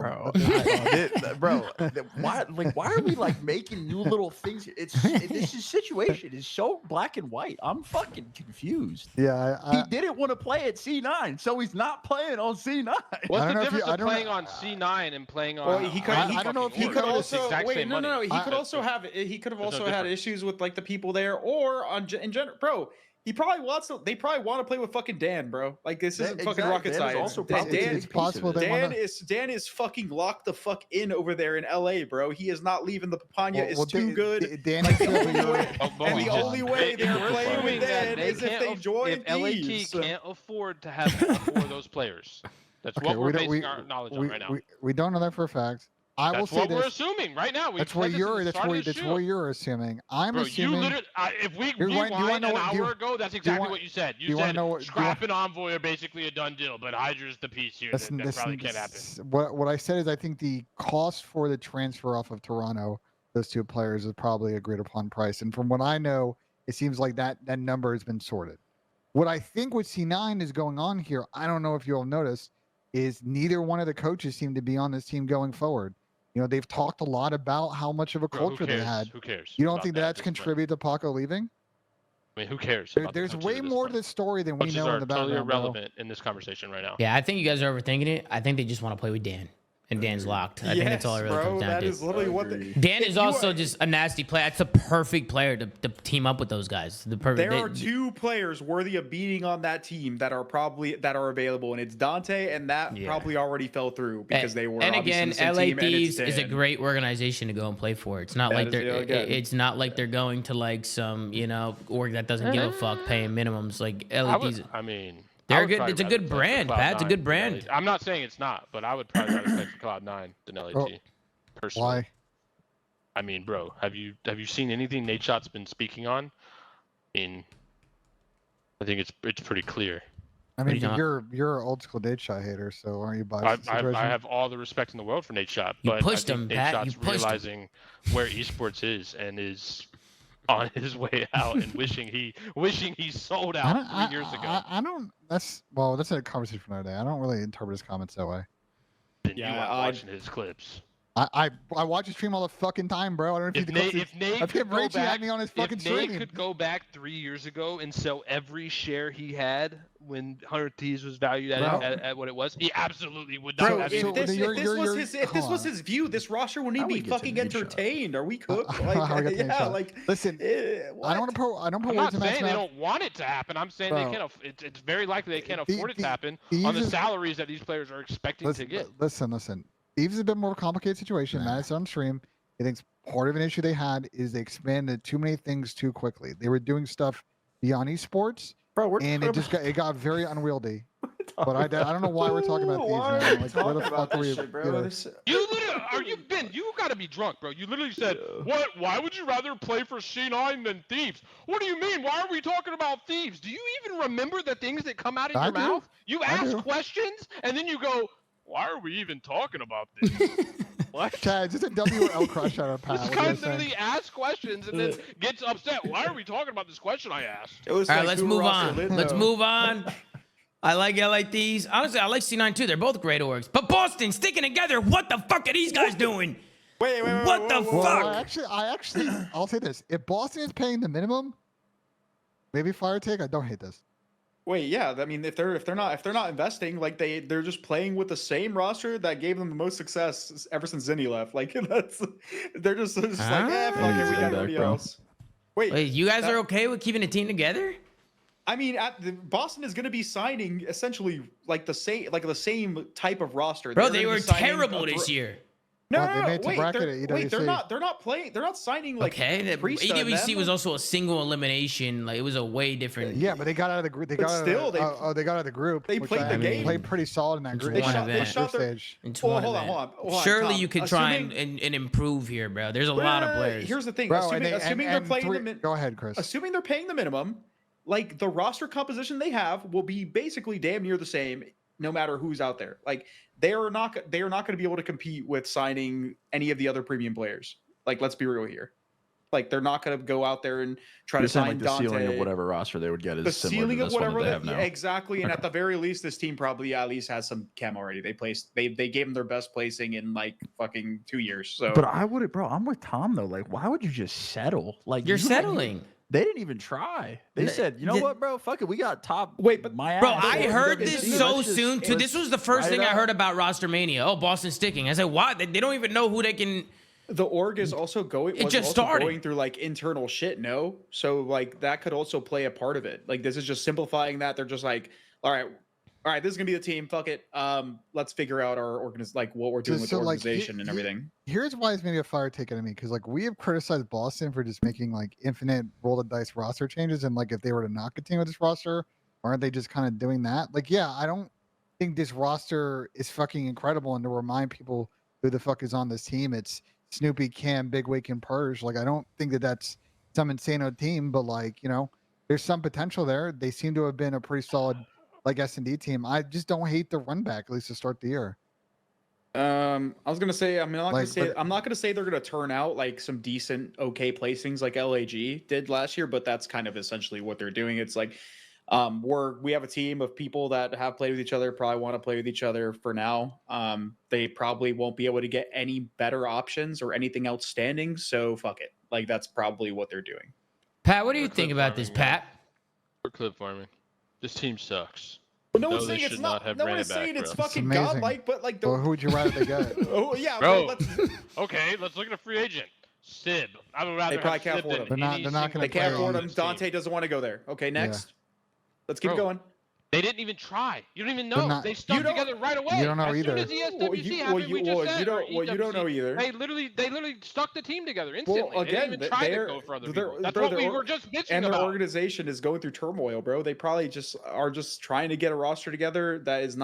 why are we like making new little things here? This situation is so black and white. I'm fucking confused. Yeah, he didn't want to play at C9, so he's not playing on C9. What's the difference of playing on C9 and playing on? Well, he could. I don't know if he could also wait. No. He could also have. He could have also had issues with like the people there, or in general, bro. He probably wants to. They probably want to play with fucking Dan, bro. Like this isn't fucking rocket science. It's possible. Dan is fucking locked the fuck in over there in LA, bro. He is not leaving. The Papania is too good. Dan and the only way they're playing with Dan is if they join Thieves. LAT can't afford to have 4 of those players. That's what we're basing our knowledge on right now. We don't know that for a fact. That's what we're assuming right now. That's what you're assuming. I'm assuming. You literally, if we rewind an hour ago, that's exactly what you said. You said Scrap and Envoy are basically a done deal, but Hydra's the piece here that probably can't happen. What I said is I think the cost for the transfer off of Toronto, those 2 players, is probably agreed upon price. And from what I know, it seems like that number has been sorted. What I think with C9 is going on here, I don't know if you'll notice, is neither one of the coaches seem to be on this team going forward. They've talked a lot about how much of a culture they had. Who cares? You don't think that's contributed to Paco leaving? I mean, who cares? There's way more to the story than we know in the background. Totally irrelevant in this conversation right now. Yeah, I think you guys are overthinking it. I think they just want to play with Dan. and Dan's locked. I think that's all it really comes down that to. is literally what Dan is also just a nasty player. That's a perfect player to team up with those guys. There are 2 players worthy of beating on that team that are available, and it's Dante, and that probably already fell through because they were. And again, the same LA team, Thieves and is a great organization to go and play for. It's not like they're. It's not like they're going to like some org that doesn't give a fuck paying minimums. Like LA Thieves. I mean. They're good. It's a good brand, Pat. It's a good brand. I'm not saying it's not, but I would probably rather play for Cloud9 than LAT. Personally. Why? I mean, bro, have you seen anything Nadeshot's been speaking on? I think it's pretty clear. I mean, you're an old school Nadeshot hater, so aren't you biased? I have all the respect in the world for Nadeshot, but you pushed I think him, Pat. Nadeshot's You pushed realizing where esports is and is on his way out and wishing he sold out 3 years ago. I don't. That's a conversation for another day. I don't really interpret his comments that way. Then you are watching his clips. I watch his stream all the fucking time, bro. I don't know if Nate could go back, me on his fucking stream. Nate could go back 3 years ago and sell every share he had when 100 Thieves was valued at what it was, he absolutely would not. Bro, if this was his view, this roster wouldn't even be fucking entertained. Are we cooked? Listen, I don't put I'm not saying they don't want it to happen. I'm saying they can't. It's very likely they can't afford it to happen on the salaries that these players are expecting to get. Listen. Thieves is a bit more complicated situation. Matt is on stream. He thinks part of an issue they had is they expanded too many things too quickly. They were doing stuff beyond esports, and it got very unwieldy. But I don't know why we're talking about Thieves, man. Like, where the fuck are we? You literally you gotta be drunk, bro. You literally said, "What? Why would you rather play for C9 than Thieves?" What do you mean? Why are we talking about Thieves? Do you even remember the things that come out of your mouth? You ask questions and then you go, "Why are we even talking about this?" What? Chad, just a WL crush out of Pat. This guy literally asks questions and then gets upset. Why are we talking about this question I asked? All right, let's move on. Let's move on. I like LA Thieves. Honestly, I like C9 too. They're both great orgs. But Boston sticking together. What the fuck are these guys doing? Wait. What the fuck? I'll say this. If Boston is paying the minimum, maybe fire take. I don't hate this. Wait, yeah. I mean, if they're not investing, like they're just playing with the same roster that gave them the most success ever since Zinni left. Like they're just like, fuck it, we got nobody else. Wait, you guys are okay with keeping a team together? I mean, Boston is going to be signing essentially like the same type of roster. Bro, they were terrible this year. No, they're not playing. They're not signing like. Okay, EWC was also a single elimination. Like it was a way different. Yeah, but they got out of the group. They got out of the group. They played the game. Played pretty solid in that group. They shot stage. Hold on. Surely you could try and improve here, bro. There's a lot of players. Here's the thing. Assuming they're playing Go ahead, Chris. Assuming they're paying the minimum, like the roster composition they have will be basically damn near the same, no matter who's out there. Like. They are not going to be able to compete with signing any of the other premium players. Like, let's be real here. Like, they're not going to go out there and try to sign like Dante. The ceiling of whatever roster they would get is the similar ceiling to of this whatever one that they have now. Exactly. And at the very least, this team probably at least has some chem already. They gave them their best placing in like fucking 2 years. So, but I'm with Tom though. Like, why would you just settle? Like, you're settling. They didn't even try. They said, you know what, bro? Fuck it. We got top. Wait, but my bro, ass. I heard this so soon too. This was the first thing I heard about roster mania. Oh, Boston sticking. I said, why? They don't even know who they can. The org is also going. It just started going through like internal shit. No, so like that could also play a part of it. Like this is just simplifying that. They're just like, all right, this is gonna be the team. Fuck it. Let's figure out our what we're doing with the organization and everything. Here's why it's maybe a fire take at me, because like we have criticized Boston for just making like infinite roll the dice roster changes, and like if they were to not continue with this roster, aren't they just kind of doing that? Like, yeah, I don't think this roster is fucking incredible, and to remind people who the fuck is on this team, it's Snoopy, Cam, Big Wake, and Purge. Like, I don't think that's some insane team, but like, there's some potential there. They seem to have been a pretty solid like S&D team. I just don't hate the run back, at least to start the year. I was gonna say, I'm not gonna say they're gonna turn out like some decent, okay placings like LAG did last year, but that's kind of essentially what they're doing. It's like, we have a team of people that have played with each other, probably want to play with each other for now. They probably won't be able to get any better options or anything outstanding, so fuck it. Like that's probably what they're doing. Pat, what do you think about this, Pat? For clip farming, this team sucks. Well, no No, one's they saying it's should not. not have No ran one it is back, saying it's bro. fucking amazing. godlike, but like Well, who would you rather they get? oh yeah, Bro. let's. Okay, let's look at a free agent. Sib. I would rather They probably have can't Sib afford than him. They're not any gonna single They can't player afford on him. this team. Dante doesn't want to go there. Okay, next. Let's keep Bro. it going. They didn't even try. You don't even They're know. not- They stuck You don't- together right away. you don't know as either. Soon as the SWC happened, we just said, or you don't know EWC, either. They literally stuck the team together instantly. Well, They again, didn't even try to they're- go for other they're- people. That's bro, what we their were just bitching And their about. organization is going through turmoil, bro. They probably just are just trying to get a roster together that is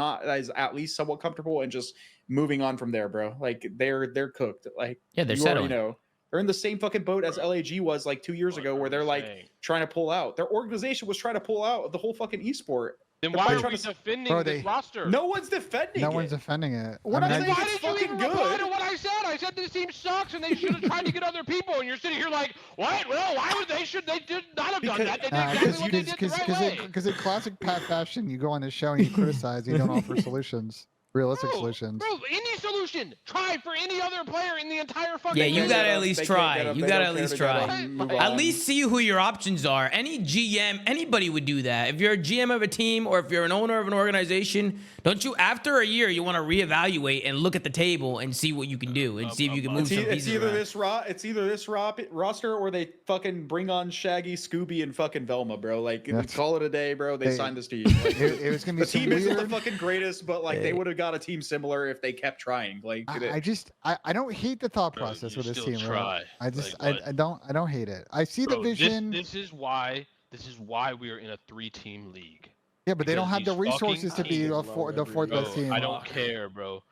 at least somewhat comfortable and just moving on from there, bro. Like they're cooked. Like Yeah, they're you already settling. know. They're in the same fucking boat as LAG was like 2 years ago, where they're like trying to pull out. Their organization was trying to pull out the whole fucking esport. Then they're why probably are trying we to- defending Bro, this roster? No one's defending No it. one's defending it. We're I not mean, saying Why it's did you fucking even reply good. to what I said? I said this team sucks and they should have tried to get other people. And you're sitting here like, what? Well, why would they? They did not have done that. They did exactly what they did the right way. Because in classic Pat fashion, you go on the show and you criticize, you don't offer solutions, realistic solutions. Bro, any solution. Try for any other player in the entire fucking Yeah, you league. gotta at They least can't try. get them. You They gotta don't at care least to get try. them. Move At on. least see who your options are. Any GM, anybody would do that. If you're a GM of a team or if you're an owner of an organization, don't you, after a year, you want to reevaluate and look at the table and see what you can do and see if you can move some It's pieces either around. this roster or they fucking bring on Shaggy, Scooby, and fucking Velma, bro. Like call it a day, bro. They signed this team. Like, It was gonna be the some team isn't the weird. fucking greatest, but like they would have got a team similar if they kept trying. Like I don't hate the thought Bro, process you with this still team. try. I just Like, I don't hate it. I see the Bro, vision. This is why we are in a 3-team league. Yeah, but they don't because have the these resources to fucking be teams- the fourth Bro, best team. I don't care, bro.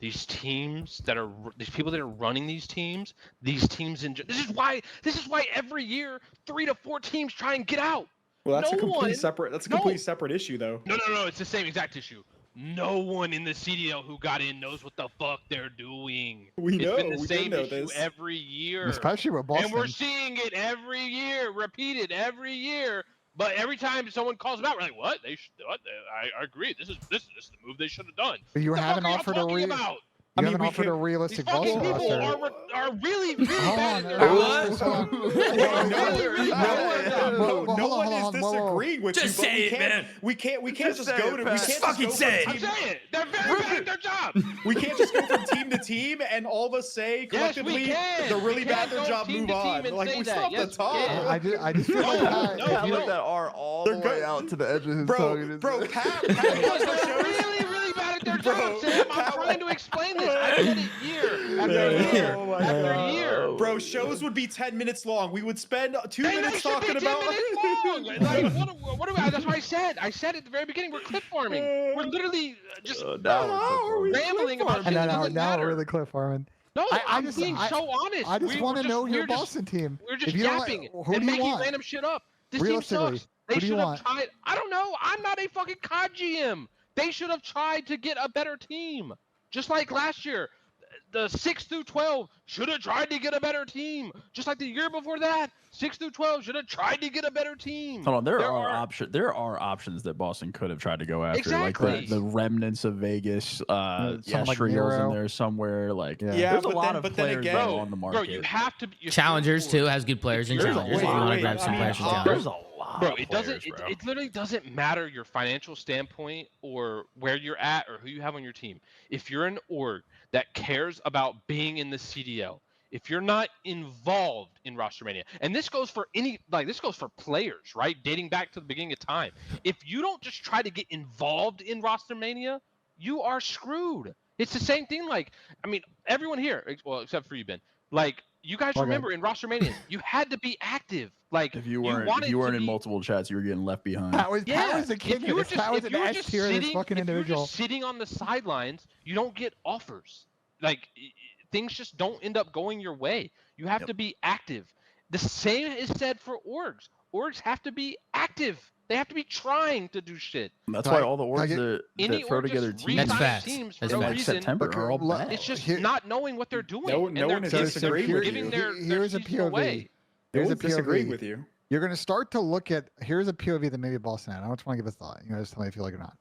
These teams that are these people that are running these teams this is why every year 3 to 4 teams try and get out. well, that's no a completely one- separate. That's a no. completely separate issue, though. No, it's the same exact issue. No one in the CDL who got in knows what the fuck they're doing. We know. It's been the We do same know issue this. every year. Especially with Boston. And we're seeing it every year, repeated every year. But every time someone calls them out, we're like, "What? I agree. This is the move they should have done." But you What the haven't fuck are offered y'all a talking about? You I mean, haven't we offered a can- These realistic fucking Boston people roster. are really bad at their Hold jobs. on. Really bad at their jobs. Whoa, whoa, No hold one on, is hold on, whoa, whoa. disagreeing with Just you, but say it, man. we can't just say go it, to Pat. we can't Just just fucking go say from it. I'm team. saying they're very bad at their job. We can't just go from team to team and all of us say Yes, collectively we can. they're really We bad at can their go job, team move to on. team and Like say we that. still have Yes, to talk. we can. I just feel like Pat, no, if Pat you let don't, that R all the They're way good. out to the edge of his tongue. Bro, and bro, it's- Pat Because goes to they're shows. really bad at their Bro, job, Sam. I'm Pat- trying to explain this. I've said it year after year Oh my after God. year. Bro, shows would be 10 minutes long. We would spend 2 They minutes should be talking 10 about. minutes long. Like, what do I? That's what I said. I said at the very beginning, we're clip farming. We're literally just rambling about shit that doesn't now matter. we're really Cliff Farman. No, I'm just- being so honest. I just want to know your we're just- Boston team. We're just If you don't like- yapping who and do you making want? random shit up. This team Realistically, sucks. They who do you should have want? tried. I don't know. I'm not a fucking COD GM. They should have tried to get a better team. Just like last year. The 6 through 12 should have tried to get a better team. Just like the year before that, 6 through 12 should have tried to get a better team. Hold on, there are options that Boston could have tried to go after, Exactly. like the remnants of Vegas. Someone like Shriel's Nero. in there somewhere. Like, Yeah. there's a but lot then- of but then players again- that are on the Bro, market. you have to. Challengers too has good players in There's a Challengers. If you lot. want to Wait, grab some I mean, players from there's Challengers. a lot. Bro, of it doesn't. players, bro. It literally doesn't matter your financial standpoint or where you're at or who you have on your team. If you're an org that cares about being in the CDL, if you're not involved in roster mania, and this goes for this goes for players, right? Dating back to the beginning of time. If you don't just try to get involved in roster mania, you are screwed. It's the same thing. Like, I mean, everyone here, well, except for you, Ben. Like, you guys Okay. remember in roster mania, you had to be active. Like, If you weren't in multiple chats, you were getting left behind. Pat was the king if of you were this. Pat was if an you were S just tier of this sitting- fucking if you were individual. just sitting on the sidelines, you don't get offers. Like, things just don't end up going your way. You have to be active. The same is said for orgs. Orgs have to be active. They have to be trying to do shit. That's Can I- why all the can I orgs get- that throw org just together That's teams facts. teams for That's no in facts. reason. September are all Okay, bad. It's just Here- not knowing what they're doing. No and they're one giving, disagrees they're with giving you. their Here's a season POV. away. No Here's a one's disagreeing POV. with you. You're going to start to look at, here's a POV that maybe Boston had. I just want to give a thought. You guys tell me if you like it or not.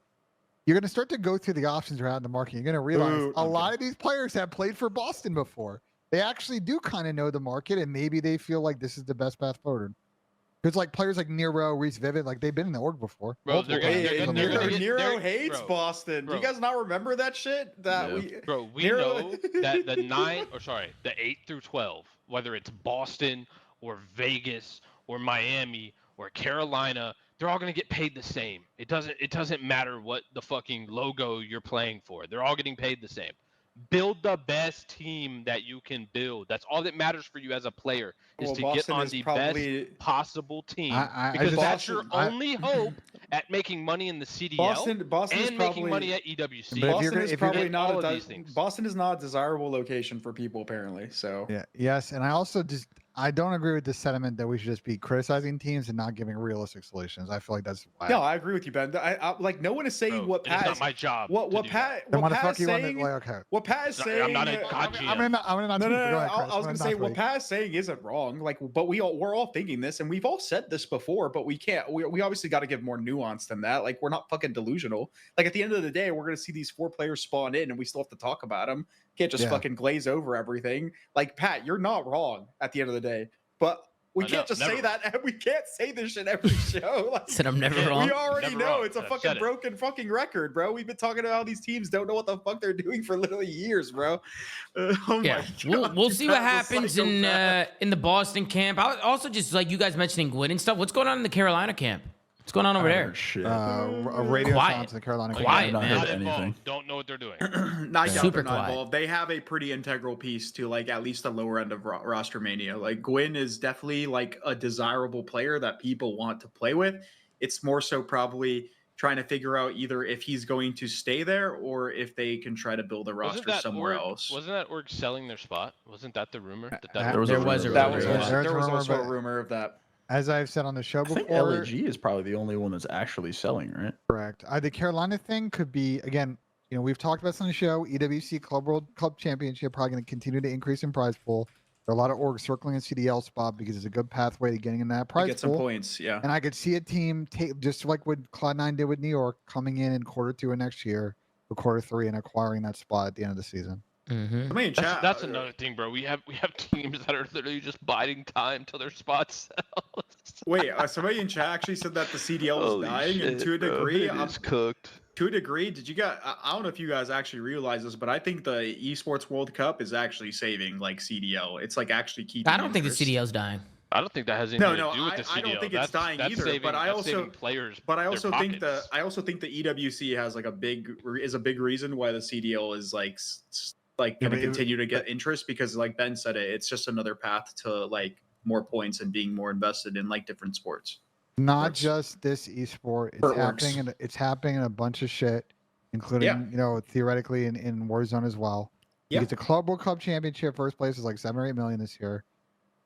You're going to start to go through the options that are out in the market. You're going to realize Ooh, a okay. lot of these players have played for Boston before. They actually do kind of know the market, and maybe they feel like this is the best path forward. Because like players like Nero, Reese Vivid, like they've been in the org before. Bro, they're gonna- Hey, they're gonna- they're gonna get- Nero they're- hates bro, Boston. Do you bro. guys not remember that shit? That we Nero- know that the 8 through 12, whether it's Boston or Vegas or Miami or Carolina, they're all gonna get paid the same. It doesn't matter what the fucking logo you're playing for. They're all getting paid the same. Build the best team that you can build. That's all that matters for you as a player is to Boston get on is the probably- best possible team just- because that's your I- only hope at making money in the CDL Boston is and probably, making money at EWC. But if Boston you're is gonna- probably and not all a of these things. Boston is not a desirable location for people apparently. So Yeah. Yes, and I also I don't agree with the sentiment that we should just be criticizing teams and not giving realistic solutions. I feel like that's why. no, I agree with you, Ben. I like no one is saying Bro, what it is Pat not is. my job. What to do that. Pat Then what why the Pat fuck is you want to saying? like? Okay. What Pat is saying? I'm not a god I'm GM. gonna not. No, speak, no, but no. go ahead, Chris. I was I'm gonna not say what speak. Pat is saying isn't wrong. Like, but we're all thinking this, and we've all said this before, but we can't. We obviously got to give more nuance than that. Like, we're not fucking delusional. Like, at the end of the day, we're gonna see these 4 players spawn in, and we still have to talk about them. Can't just Yeah. fucking glaze over everything. Like, Pat, you're not wrong at the end of the day, but. We I can't know, just never say that. We can't say this shit every show. Like, Said I'm never Yeah, wrong. we already Never know wrong. it's a I've fucking said it. broken fucking record, bro. We've been talking about how these teams don't know what the fuck they're doing for literally years, bro. Oh Yeah, my we'll God, see what Pat's a happens psychopath. in the Boston camp. I also just like you guys mentioning Gwyn and stuff. What's going on in the Carolina camp? What's going on over there? Shit. A radio Quiet. silence in the Carolina. Quiet, not man. heard Not anything. involved. Don't know what they're doing. Not yet, Super they're not quiet. involved. They have a pretty integral piece to like at least the lower end of roster mania. Like Gwyn is definitely like a desirable player that people want to play with. It's more so probably trying to figure out either if he's going to stay there or if they can try to build a roster somewhere else. Wasn't that org selling their spot? Wasn't that the rumor? There was a There was a rumor That about was it, rumor, yeah. yeah. There's there was rumor, also a but- rumor of that. As I've said on the show I think before, LAG is probably the only one that's actually selling, right? correct. The Carolina thing could be again. You know, we've talked about this on the show. EWC Club World Club Championship probably going to continue to increase in prize pool. There are a lot of orgs circling a CDL spot because it's a good pathway to getting in that To prize get some pool. points, yeah. And I could see a team take just like what Cloud9 did with New York, coming in quarter 2 of next year or quarter 3 and acquiring that spot at the end of the season. Mm-hmm. I mean, chat, That's another thing, bro. We have teams that are literally just biding time till their spot sells. Wait, somebody in chat actually said that the CDL is dying, and to a degree, cooked. to a degree, did you guys? I don't know if you guys actually realize this, but I think the Esports World Cup is actually saving like CDL. It's like actually keeping. I don't think the interest. CDL's dying. I don't think that has anything No, to do with the CDL. I don't think it's dying that's either, Saving, but I that's also- saving players. But I their also think pockets. the EWC has like a big reason why the CDL is like like Yeah, going to but continue to get interest because like Ben said it's just another path to like more points and being more invested in like different sports. Not Orgs. just this esport. It's Or orgs. happening and it's happening in a bunch of shit, including you know theoretically in Warzone as well. Yeah. Because the Club World Cup Championship first place is like 7 or 8 million this year.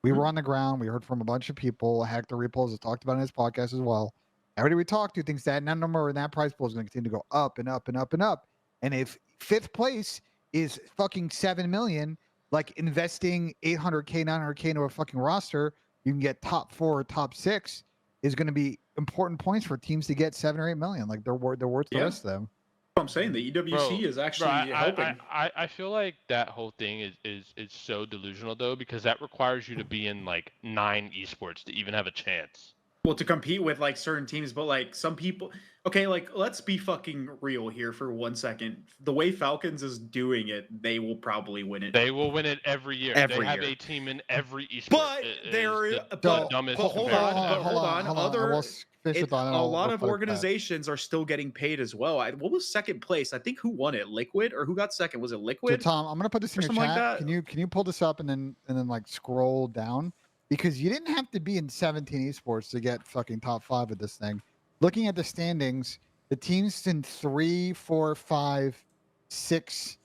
We were on the ground. We heard from a bunch of people. Hector Repos has talked about it in his podcast as well. Everybody we talked to thinks that number and that prize pool is going to continue to go up and up and up and up. And if 5th place is fucking 7 million, like investing 800K, 900K into a fucking roster, you can get top 4 or top 6 is going to be important points for teams to get 7 or 8 million. Like they're worth the Yeah. rest of them. I'm saying the EWC is actually helping. I feel like that whole thing is so delusional though because that requires you to be in like 9 esports to even have a chance. Well, to compete with like certain teams, but like some people, okay, like let's be fucking real here for 1 second. The way Falcons is doing it, they will probably win it. They will win it every year. Every they have year. a team in every esport. But It is there, the but dumbest hold comparison on, ever. hold on. I Other, will finish with that, and a I'll lot put of it back. organizations are still getting paid as well. What was second place? I think who won it? Liquid or who got second? Was it So Liquid? Tom, I'm gonna put this in Or your something like chat. that? Can you pull this up and then like scroll down? Because you didn't have to be in 17 esports to get fucking top 5 at this thing. Looking at the standings, the teams in 3, 4, 5, 6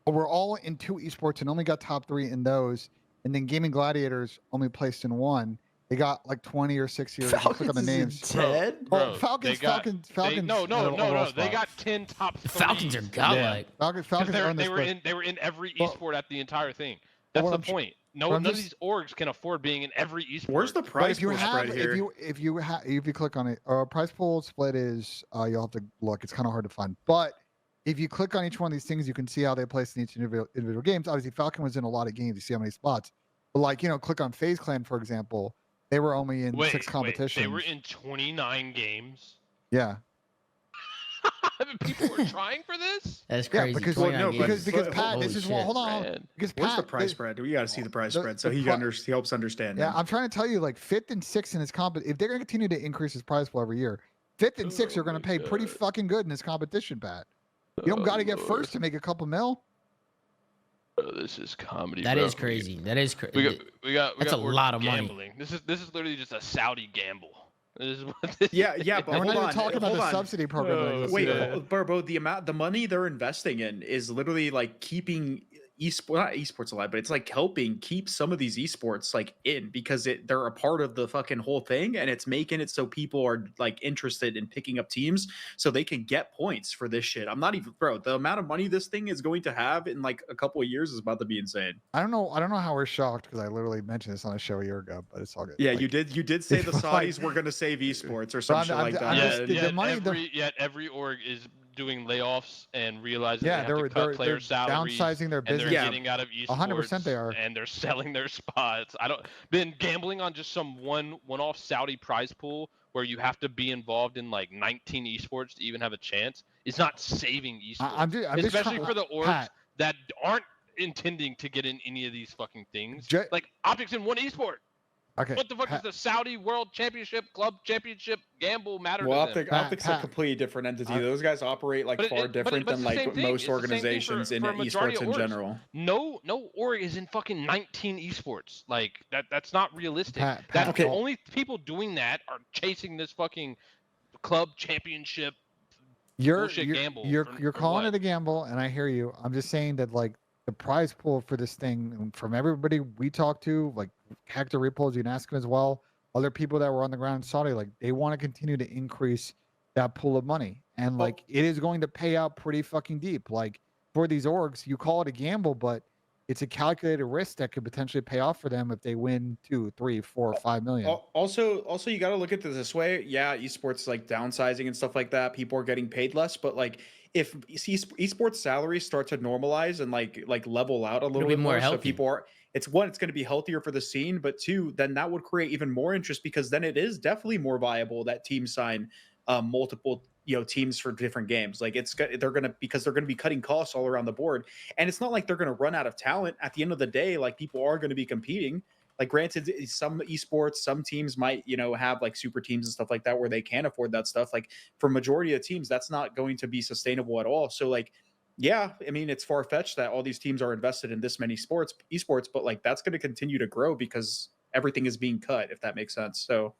were all in 2 esports and only got top 3 in those. And then Gaming Gladiators only placed in 1. They got like 20 or 60 or click on the names. Dead? Oh, Bro, Falcons. No. overall They spot. got 10 top. The Falcons are godlike. Falcons are on this list. They were in every Well, esport at the entire thing. well, That's what the I'm tr- point. what None I'm of just- these orgs can afford being in every esport. Where's the But price if you pool have, spread here? if you click on it, price pool split is you'll have to look. It's kind of hard to find, but if you click on each one of these things, you can see how they place in each individual games. Obviously, Falcon was in a lot of games. You see how many spots, but like click on FaZe Clan for example. They were only in 6 competitions. They were in 29 games. Yeah. People were trying for this? That's crazy. Yeah, because Pat, this is hold on. Because Pat, what's the price spread? We got to see the price spread so he helps understand. Yeah, I'm trying to tell you, like 5th and 6th in his if they're going to continue to increase his prize pool every year, 5th and 6th are going to pay pretty fucking good in this competition, Pat. You don't got to get first to make a couple mil. This is comedy. That is crazy. That is crazy. We got that's a lot of gambling. money. This is literally just a Saudi gamble. This is what yeah, but we're not even talking about the subsidy program. Wait, Burbo, the money they're investing in is literally like keeping not esports alive, but it's like helping keep some of these esports like in because they're a part of the fucking whole thing, and it's making it so people are like interested in picking up teams so they can get points for this shit. I'm not even the amount of money this thing is going to have in like a couple of years is about to be insane. I don't know how we're shocked because I literally mentioned this on a show a year ago, but it's all good. Yeah, like, you did say the Saudis were going to save esports or something like that. Every org is doing layoffs and realizing they're player salaries, downsizing their business. And they're getting out of esports. 100% they are, and they're selling their spots. Been gambling on just some one-off Saudi prize pool where you have to be involved in like 19 esports to even have a chance. It's not saving esports, especially for the orgs that aren't intending to get in any of these fucking things. Like Optics in one esport. Okay. What the fuck is the Saudi World Championship, Club Championship gamble matter to them? Optics a completely different entity. Those guys operate like far different than like most organizations in esports in general. No org is in fucking 19 esports. Like that's not realistic. The only people doing that are chasing this fucking Club Championship bullshit gamble. You're calling it a gamble, and I hear you. I'm just saying that like the prize pool for this thing from everybody we talked to, like Hector Repos, you can ask him as well. Other people that were on the ground in Saudi, like they want to continue to increase that pool of money. And like it is going to pay out pretty fucking deep. Like for these orgs, you call it a gamble, but it's a calculated risk that could potentially pay off for them if they win 2, 3, 4, 5 million. Also, you got to look at this way. Yeah, esports like downsizing and stuff like that. People are getting paid less, but like if esports salaries start to normalize and like level out a little bit more, so people are, it's going to be healthier for the scene, but 2, then that would create even more interest because then it is definitely more viable that teams sign multiple teams for different games. Like they're going to be cutting costs all around the board, and it's not like they're going to run out of talent at the end of the day. Like people are going to be competing. Like granted, some esports, some teams might, have like super teams and stuff like that where they can afford that stuff. Like for majority of teams, that's not going to be sustainable at all. So like, yeah, I mean, it's far-fetched that all these teams are invested in this many esports, but like that's going to continue to grow because everything is being cut, if that makes sense. So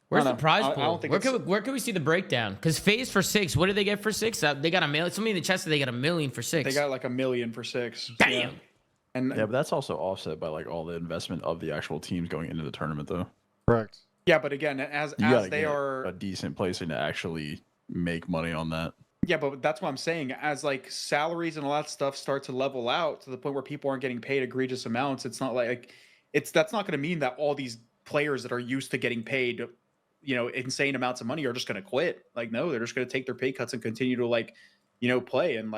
where's the prize pool? Where can we see the breakdown? Because FaZe for 6, what did they get for 6? They got $1 million. Somebody in the chat said they got $1 million for 6. They got like $1 million for 6. Damn. Yeah. Yeah, but that's also offset by like all the investment of the actual teams going into the tournament, though. Correct. Yeah, but again, as they are a decent placing to actually make money on that. Yeah, but that's what I'm saying. As like salaries and all that stuff start to level out to the point where people aren't getting paid egregious amounts, it's not like that's not going to mean that all these players that are used to getting paid, insane amounts of money are just going to quit. Like, no, they're just going to take their pay cuts and continue to play and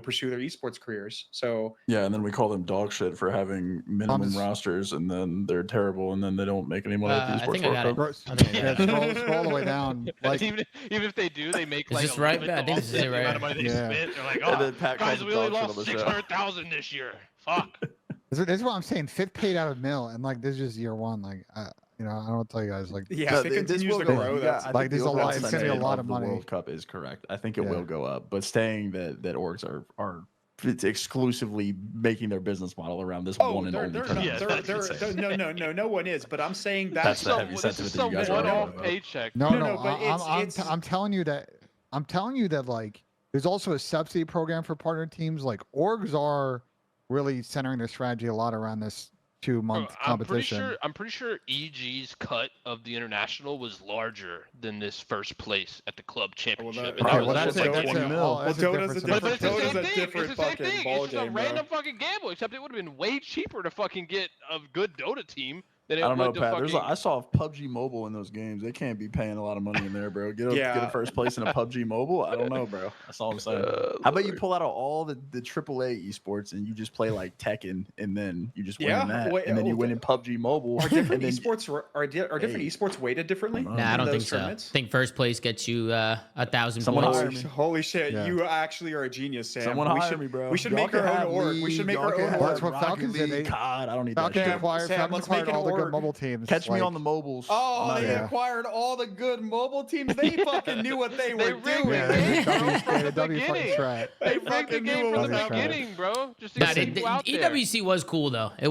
pursue their esports careers. So yeah, and then we call them dog shit for having minimum rosters, and then they're terrible, and then they don't make any money at the esports World Cup. Scroll all the way down. Like, even if they do, they make like this right? I think this is it, right? Amount of money they spent. They're like, oh, guys, we only lost 600,000 this year. Fuck. This is what I'm saying. 5th paid out of $1 million, and like this is just year 1. Like I don't tell you guys like if it continues to grow, that's like there's a lot. It's gonna be a lot of money. The World Cup is correct. I think it will go up, but saying that orgs are it's exclusively making their business model around this one and only tournament. No one is. But I'm saying that's the heavy sentiment that you guys are one-off paycheck. No. I'm telling you that like there's also a subsidy program for partner teams. Like orgs are really centering their strategy a lot around this 2-month competition. I'm pretty sure EG's cut of the international was larger than this first place at the club championship. That's a different fucking ball game. It's just a random fucking gamble, except it would have been way cheaper to fucking get a good Dota team Then I don't know, went to Pat. fucking- I saw PUBG Mobile in those games. They can't be paying a lot of money in there, bro. Get a first place in a PUBG Mobile. I don't know, bro. That's all I'm saying. How about you pull out all the AAA esports and you just play like Tekken, and then you just win in that, and then you win in PUBG Mobile. Are different esports are different esports weighted differently? Nah, I don't think so. I think first place gets you 1,000 points. Holy shit! Yeah. You actually are a genius, Sam. Someone hire me, bro. We should make our own org. We should make our own org. That's what Falcons did. God, I don't need Falcons that. acquired all the good mobile teams. Catch me on the mobiles. Oh, they acquired all the good mobile teams. They fucking knew what they were doing. Yeah, They rigged the game from the beginning, bro. Just to get people out there. EWC was cool though. It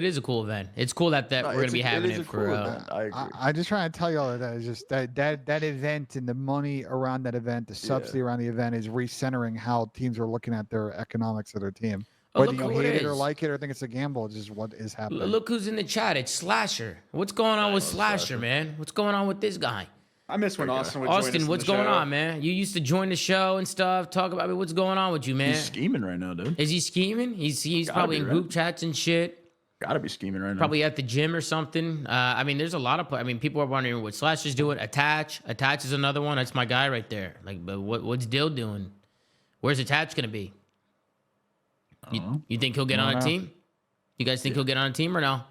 is a cool event. It's cool that we're gonna be having it for. I agree. I'm just trying to tell you all that is just that event and the money around that event, the subsidy around the event is recentering how teams are looking at their economics of their team. Whether you hate it or like it or think it's a gamble, it's just what is happening. Look who's in the chat. It's Slasher. What's going on with Slasher, man? What's going on with this guy? I miss when Austin would join us in what's the going show. on, man? You used to join the show and stuff. Talk about what's going on with you, man. He's scheming right now, dude. Is he scheming? He's probably in group chats and shit. Gotta be scheming right now. Probably at the gym or something. I mean, there's a lot of. I mean, people are wondering what Slasher's doing. Attach is another one. That's my guy right there. Like, but what's Dill doing? Where's Attach gonna be? You think he'll get on a team? You guys think he'll get on a team or no?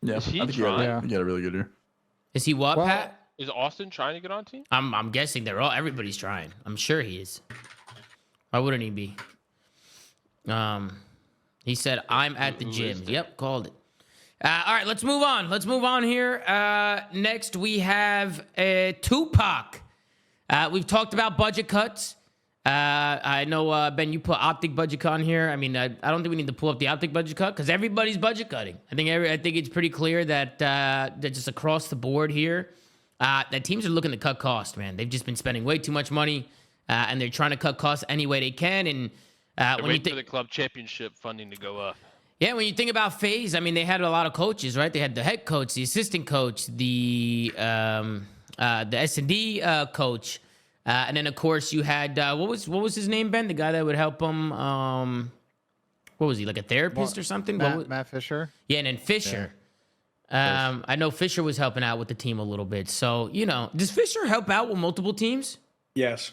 Yeah, Is he I think trying? he got a really good year. Is he what, Pat? Is Austin trying to get on team? I'm guessing everybody's trying. I'm sure he is. Why wouldn't he be? He said, I'm at the gym. Yep, called it. All right, let's move on. Let's move on here. Next, we have Tupac. We've talked about budget cuts. I know, Ben, you put optic budget cut on here. I mean, I don't think we need to pull up the optic budget cut because everybody's budget cutting. I think it's pretty clear that just across the board here, that teams are looking to cut costs, man. They've just been spending way too much money, and they're trying to cut costs any way they can. And when you think for the club championship funding to go up. Yeah, when you think about FaZe, I mean, they had a lot of coaches, right? They had the head coach, the assistant coach, the S&D coach. And then, of course, you had what was his name, Ben? The guy that would help him. What was he, like a therapist or something? Matt Fisher. Yeah, and then Fisher. Yeah. I know Fisher was helping out with the team a little bit. So does Fisher help out with multiple teams? Yes.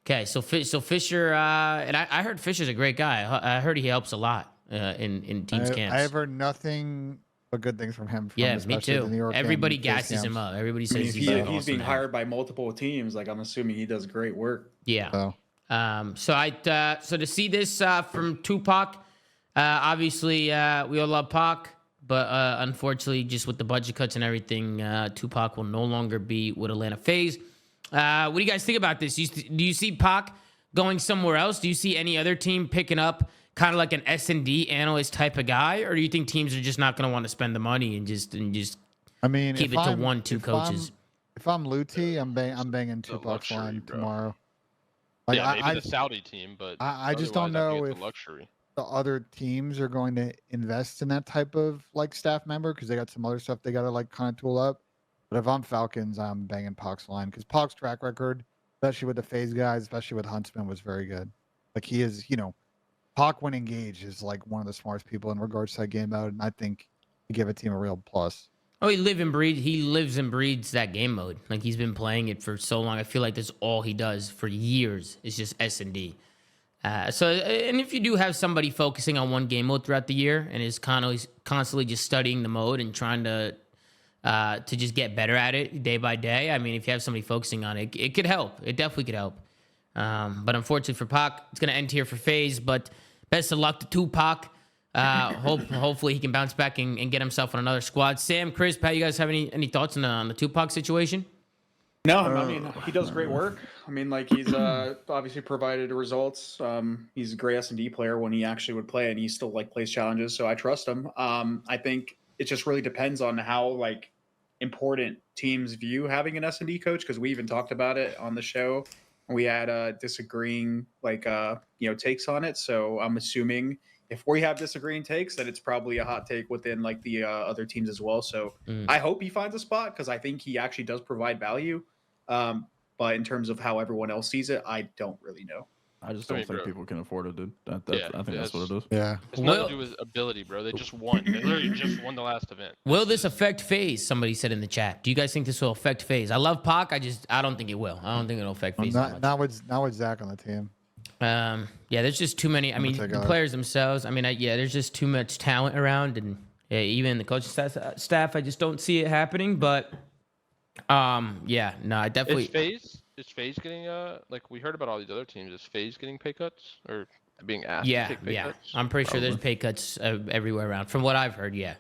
Okay, so Fisher, and I heard Fisher's a great guy. I heard he helps a lot in teams camps. I have heard nothing but good things from him. Yeah, me too. Everybody gasses him up. Everybody says he's awesome being hired by multiple teams. Like, I'm assuming he does great work. Yeah. So to see this from Tupac, obviously we all love Pac, but unfortunately, just with the budget cuts and everything, Tupac will no longer be with Atlanta FaZe. What do you guys think about this? Do you see Pac going somewhere else? Do you see any other team picking up kind of like an S&D analyst type of guy, or do you think teams are just not going to want to spend the money and just I mean, keep it to 1-2 coaches? If I'm Luti, I'm banging Tupac's line tomorrow. Like, yeah, maybe the Saudi team, but I just don't know if luxury. The other teams are going to invest in that type of like staff member because they got some other stuff they got to like kind of tool up. But if I'm Falcons, I'm banging Pac's line because Pac's track record, especially with the FaZe guys, especially with Huntsman, was very good. Like he is, Pac when engaged is like one of the smartest people in regards to that game mode, and I think he give a team a real plus. Oh, he lives and breeds that game mode. Like he's been playing it for so long. I feel like that's all he does for years. It's just S&D. And if you do have somebody focusing on one game mode throughout the year and is constantly just studying the mode and trying to just get better at it day by day, I mean, if you have somebody focusing on it, it could help. It definitely could help. But unfortunately for Pac, it's going to end here for FaZe. But best of luck to Tupac. Hopefully he can bounce back and get himself on another squad. Sam, Chris, Pat, you guys have any thoughts on the Tupac situation? No, I mean, he does great work. I mean, like he's obviously provided results. He's a great S&D player when he actually would play, and he still like plays challenges. So I trust him. I think it just really depends on how like important teams view having an S&D coach, because we even talked about it on the show. We had disagreeing takes on it. So I'm assuming if we have disagreeing takes, then it's probably a hot take within like the other teams as well. So I hope he finds a spot because I think he actually does provide value. But in terms of how everyone else sees it, I don't really know. I just don't think people can afford it, dude. I think that's what it is. Yeah. It's nothing to do with ability, bro. They just won. They literally just won the last event. Will this affect FaZe? Somebody said in the chat. Do you guys think this will affect FaZe? I love Pac. I don't think it will. I don't think it'll affect FaZe. Not with Zach on the team. Yeah, there's just too many. I mean, the players themselves. I mean, there's just too much talent around, and even the coaching staff. I just don't see it happening. But yeah, no, I definitely. Is FaZe getting like we heard about all these other teams? Is FaZe getting pay cuts or being asked Yeah, to take pay cuts? I'm pretty sure there's pay cuts everywhere around. From what I've heard, yeah,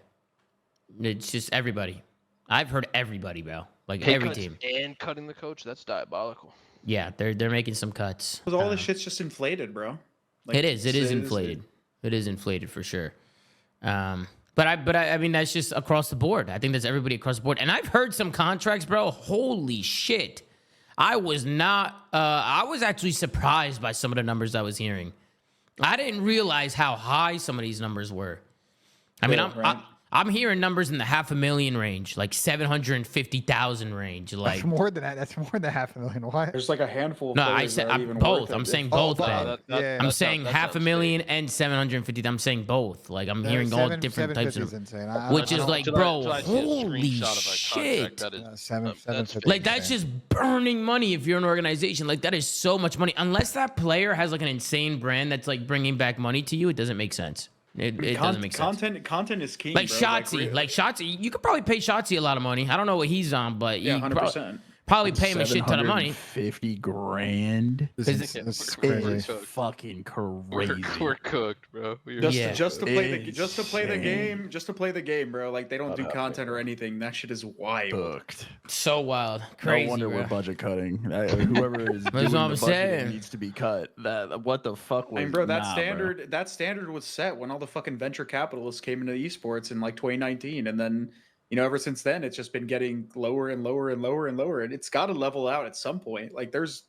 it's just everybody. I've heard everybody, bro. Like Pay every cuts team. and cutting the coach. That's diabolical. Yeah, they're making some cuts. Because all this shit's just inflated, bro. Like, It is inflated. It is inflated for sure. But I mean that's just across the board. I think that's everybody across the board. And I've heard some contracts, bro. Holy shit. I was actually surprised by some of the numbers I was hearing. I didn't realize how high some of these numbers were. I mean, I'm hearing numbers in the $500,000 range, like 750,000 range. Like That's more than that. That's more than $500,000. What? There's like a handful of no, I players said that are even both. worth I'm it. saying both. Ben. I'm saying that sounds $500,000 and 750. I'm saying both. Like I'm hearing all different types of. Insane. Which is like, bro, Until I see a holy screenshot of a shit. contract, that is- 750. Like that's just burning money if you're an organization. Like that is so much money. Unless that player has like an insane brand that's like bringing back money to you, it doesn't make sense. It doesn't make sense. Content is key. Like bro. Shotzi, you could probably pay Shotzi a lot of money. I don't know what he's on, but Yeah, you 100%. probably pay him a shit ton of money. $50,000. This Is is We're crazy. It's cooked. fucking crazy. We're cooked, bro. Just to play the game, bro. Like they don't do Shut up, content or anything. That shit is wild. Booked. So wild, crazy. No wonder bro. we're budget cutting. Whoever is doing what the I'm budget saying. needs to be cut. What the fuck was? I mean, bro, that bro. standard was set when all the fucking venture capitalists came into esports in like 2019, and then ever since then it's just been getting lower and lower and lower and lower, and it's got to level out at some point. Like there's,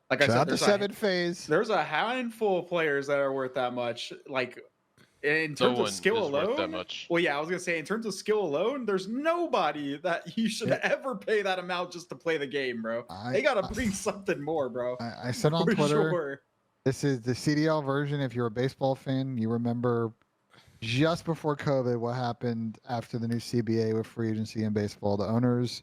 like Shout I out said, to 7 FaZe. there's a handful of players that are worth that much. Like in terms of skill alone, that much. well, yeah, I was gonna say in terms of skill alone, there's nobody that you should ever pay that amount just to play the game, bro. They gotta bring something more, bro. I said on For Twitter, sure. this is the CDL version. If you're a baseball fan, you remember just before COVID what happened after the new CBA with free agency in baseball. The owners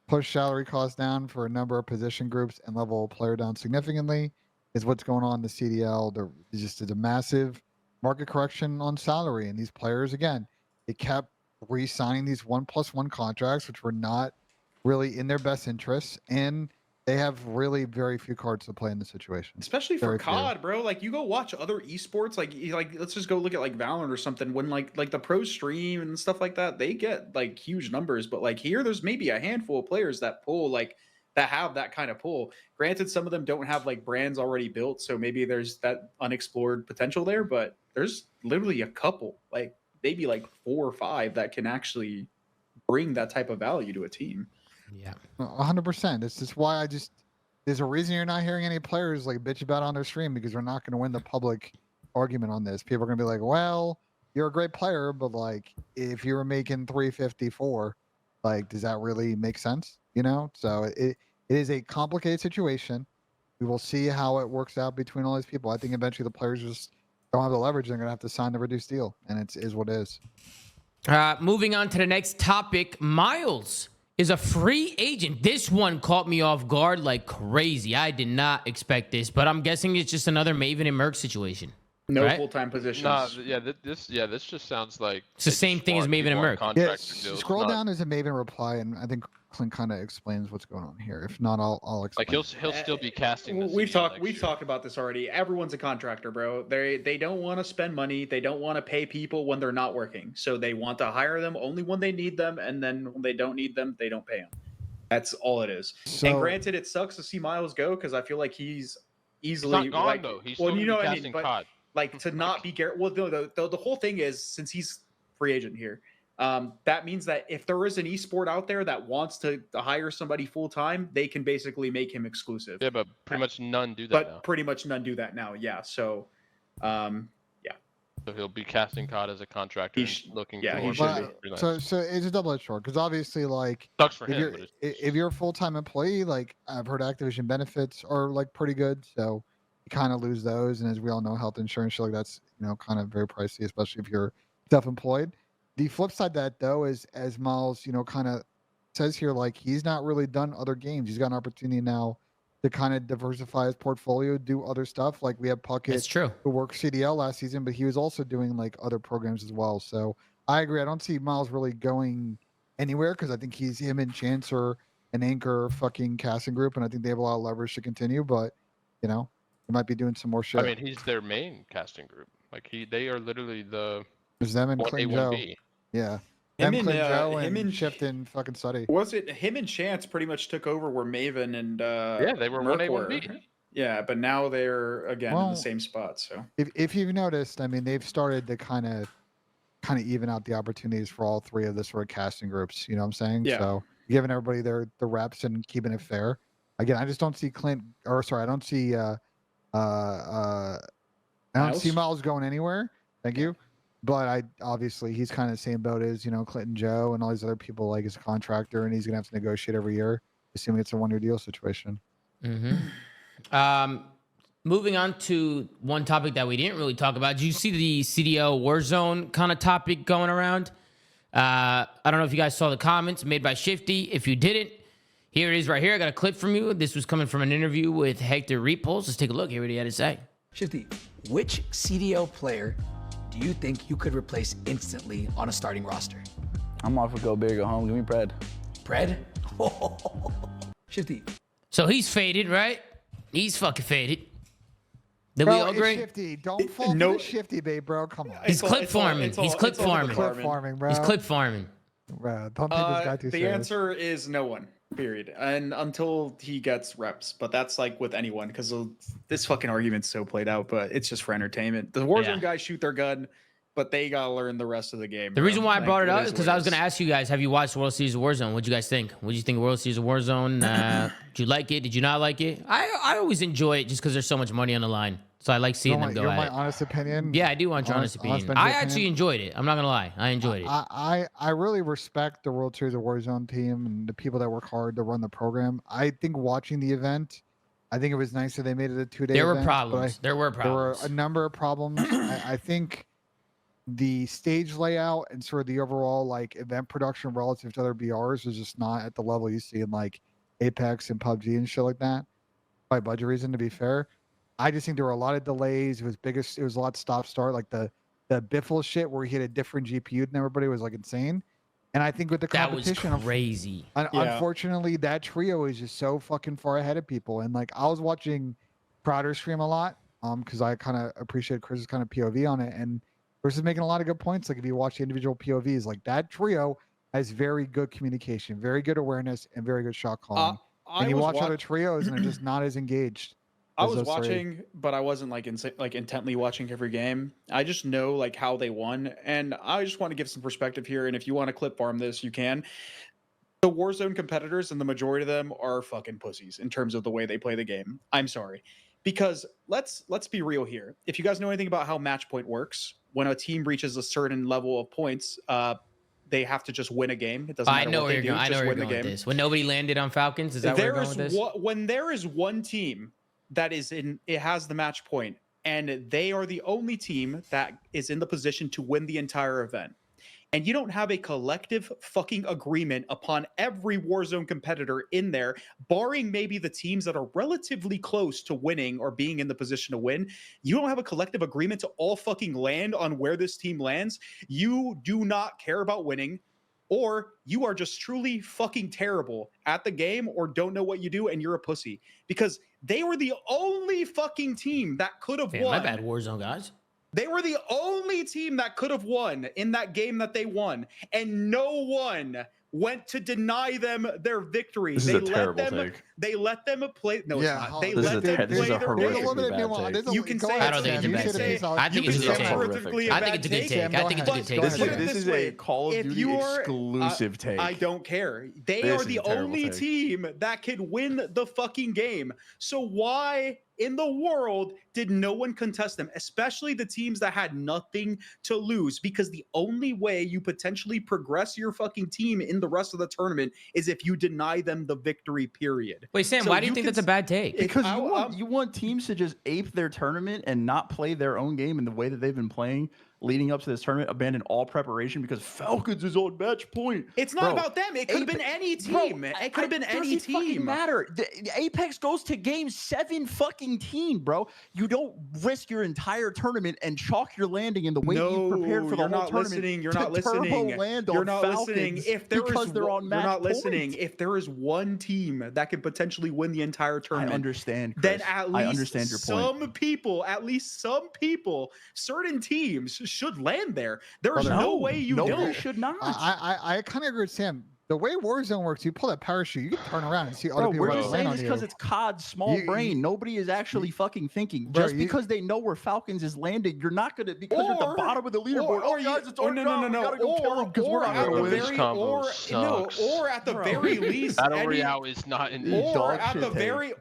pushed salary costs down for a number of position groups and level a player down significantly. Is what's going on in the CDL. There's just a massive market correction on salary, and these players again, they kept re-signing these 1+1 contracts, which were not really in their best interests, and they have really very few cards to play in the situation. Especially for Very COD, bro. Like you go watch other esports, like let's just go look at like Valorant or something. When like the pro stream and stuff like that, they get like huge numbers. But like here, there's maybe a handful of players that pull that have that kind of pull. Granted, some of them don't have like brands already built, so maybe there's that unexplored potential there. But there's literally a couple, like maybe like 4 or 5 that can actually bring that type of value to a team. Yeah, 100%. This is why there's a reason you're not hearing any players like bitch about on their stream, because we're not going to win the public argument on this. People are going to be like, well, you're a great player, but like if you were making 354, like does that really make sense? So it is a complicated situation. We will see how it works out between all these people. I think eventually the players just don't have the leverage. They're going to have to sign the reduced deal, and it is what it is. Moving on to the next topic, Miles is a free agent. This one caught me off guard like crazy. I did not expect this, but I'm guessing it's just another Maven and Merc situation. No right? full-time positions. Nah, this just sounds like It's the same thing as Maven and Merc. Yeah, scroll down as a Maven reply, and I think Clint kind of explains what's going on here. If not, I'll explain. Like he'll still be casting. This We've again talked next talked about this already. Everyone's a contractor, bro. They don't want to spend money. They don't want to pay people when they're not working. So they want to hire them only when they need them, and then when they don't need them, they don't pay them. That's all it is. And granted, it sucks to see Miles go because I feel like he's easily He's not gone though. He's still what I casting mean, but COD. like to not be well, the whole thing is since he's free agent here. That means that if there is an esport out there that wants to hire somebody full time, they can basically make him exclusive. Yeah, but pretty much none do that But now. pretty much none do that now. Yeah. So, So he'll be casting COD as a contractor, looking. Yeah, for he more should money be. freelance. So it's a double-edged sword, because obviously, like, Sucks for if him. you're if you're a full-time employee, like I've heard Activision benefits are like pretty good, so kind of lose those. And as we all know, health insurance, shit like that's, you know, kind of very pricey, especially if you're self-employed. The flip side of that, though, is as Miles, you know, kind of says here, like he's not really done other games. He's got an opportunity now to kind of diversify his portfolio, do other stuff. Like we have Puckett, That's true. who worked CDL last season, but he was also doing like other programs as well. So I agree. I don't see Miles really going anywhere because I think him and Chance are an anchor fucking casting group, and I think they have a lot of leverage to continue. But you know, they might be doing some more shit. I mean, he's their main casting group. Like they are literally the There's them and 1A, Clean Joe. 1B. Yeah. Him Them, and, Clean Joe, him and Shift and fucking Suddy. Was it him and Chance pretty much took over where Maven and Yeah, they were 1A, 1B. Yeah, but now they're again in Well, the same spot. So If you've noticed, I mean, they've started to kind of even out the opportunities for all three of the sort of casting groups. You know what I'm saying? Yeah. So giving everybody the reps and keeping it fair. Again, I just don't see I don't see Miles going anywhere. Thank you. But obviously he's kind of the same boat as, you know, Clinton Joe and all these other people, like his contractor, and he's gonna have to negotiate every year, assuming it's a 1-year deal situation. Mm-hmm. Moving on to one topic that we didn't really talk about. Did you see the CDL Warzone kind of topic going around? I don't know if you guys saw the comments made by Shifty. If you didn't, here it is right here. I got a clip from you. This was coming from an interview with Hector Repulse. Let's take a look. Hear what he had to say. Shifty, which CDL player do you think you could replace instantly on a starting roster? I'm off to go big at home. Give me Pred. Pred? Shifty. So he's faded, right? He's fucking faded. Did Bro, we all agree? Shifty. Don't fall for the Shifty, babe, bro. Come on. He's clip farming. He's clip farming. Clip farming, bro. He's clip farming. Bro, don't take this guy too the serious. answer is no one. Period. And until he gets reps, but that's like with anyone because this fucking argument's so played out. But it's just for entertainment. The Warzone guys shoot their gun, but they gotta learn the rest of the game. The reason why I brought it up is is because what I it was going to ask you guys, have you watched World Series of Warzone? What'd you guys think? What did you think of World Series of Warzone? Did you like it? Did you not like it? I always enjoy it just because there's so much money on the line. So I like seeing them go You're at my it. honest opinion. Yeah, I do want your honest opinion. I actually enjoyed it. I'm not going to lie. I enjoyed it. I really respect the World Series of Warzone team and the people that work hard to run the program. I think watching the event, I think it was nice that they made it a 2-day There event. were problems. There were There were problems. a number of problems. I think the stage layout and sort of the overall like event production relative to other BRs is just not at the level you see in like Apex and PUBG and shit like that. By budget reason, to be fair. I just think there were a lot of delays. It was a lot of stop-start, like the Biffle shit where he had a different GPU than everybody was like insane. And I think with the competition, that was crazy. Unfortunately, that trio is just so fucking far ahead of people. And like I was watching Crowder stream a lot, because I kind of appreciate Chris's kind of POV on it, and Chris is making a lot of good points. Like if you watch the individual POVs, like that trio has very good communication, very good awareness, and very good shot calling. And you watch other trios and they're just not as engaged. I was watching, but I wasn't like intently watching every game. I just know like how they won, and I just want to give some perspective here. And if you want to clip farm this, you can. The Warzone competitors, and the majority of them are fucking pussies in terms of the way they play the game. I'm sorry, because let's be real here. If you guys know anything about how match point works, when a team reaches a certain level of points, they have to just win a game. It doesn't matter I know what where they you're do, going. I know just where win you're the going game. with this. When nobody landed on Falcons, is that where you're going with this? When there is one team that is it has the match point, and they are the only team that is in the position to win the entire event, and you don't have a collective fucking agreement upon every Warzone competitor in there, barring maybe the teams that are relatively close to winning or being in the position to win, you don't have a collective agreement to all fucking land on where this team lands. You do not care about winning, or you are just truly fucking terrible at the game, or don't know what you do, and you're a pussy. Because they were the only fucking team that could have won. My bad, Warzone guys. They were the only team that could have won in that game that they won, and no one went to deny them their victory. This is a terrible take. They let them play. No, Yeah, it's not. They this let is a them ter- this play is a their horrific game. a little bit of bad nuance. take. There's a- You can go say ahead, I don't think it's a Sam. bad You said take. it's all- I think You it's a can good say take. perfectly a I think bad it's a good take. take. I think it's a good take. But- for but- sure. This is way, a Call of if Duty you are- exclusive take. I don't care. They This are is the a terrible only take. team that can win the fucking game. So why in the world did no one contest them, especially the teams that had nothing to lose? Because the only way you potentially progress your fucking team in the rest of the tournament is if you deny them the victory, period. Wait, Sam, So why do you think that's a bad take? Because you want teams to just ape their tournament and not play their own game in the way that they've been playing leading up to this tournament, abandon all preparation because Falcons is on match point. It's not about them. It could have been any team. It could have been any team. Matter. The Apex goes to game 7 fucking team, bro. You don't risk your entire tournament and chalk your landing in the way you prepared for the whole tournament. You're not listening. You're not listening. If there is, they're on match you're not point. listening. If there is one team that could potentially win the entire tournament, I understand. Chris. Then at least I understand your point. at least some people, certain teams should land there. There is no way you don't. Should not. I kind of agree with Sam. The way Warzone works, you pull that parachute, you can turn around and see other people we're just land saying on this you. because it's COD's small brain. Nobody is actually fucking thinking. Bro, Just because they know where Falcons is landing, you're not gonna because you're at the bottom of the leaderboard. Guys, it's our job. We gotta go kill them because we're at the very or at the very least, Battle Royale is not an or at the very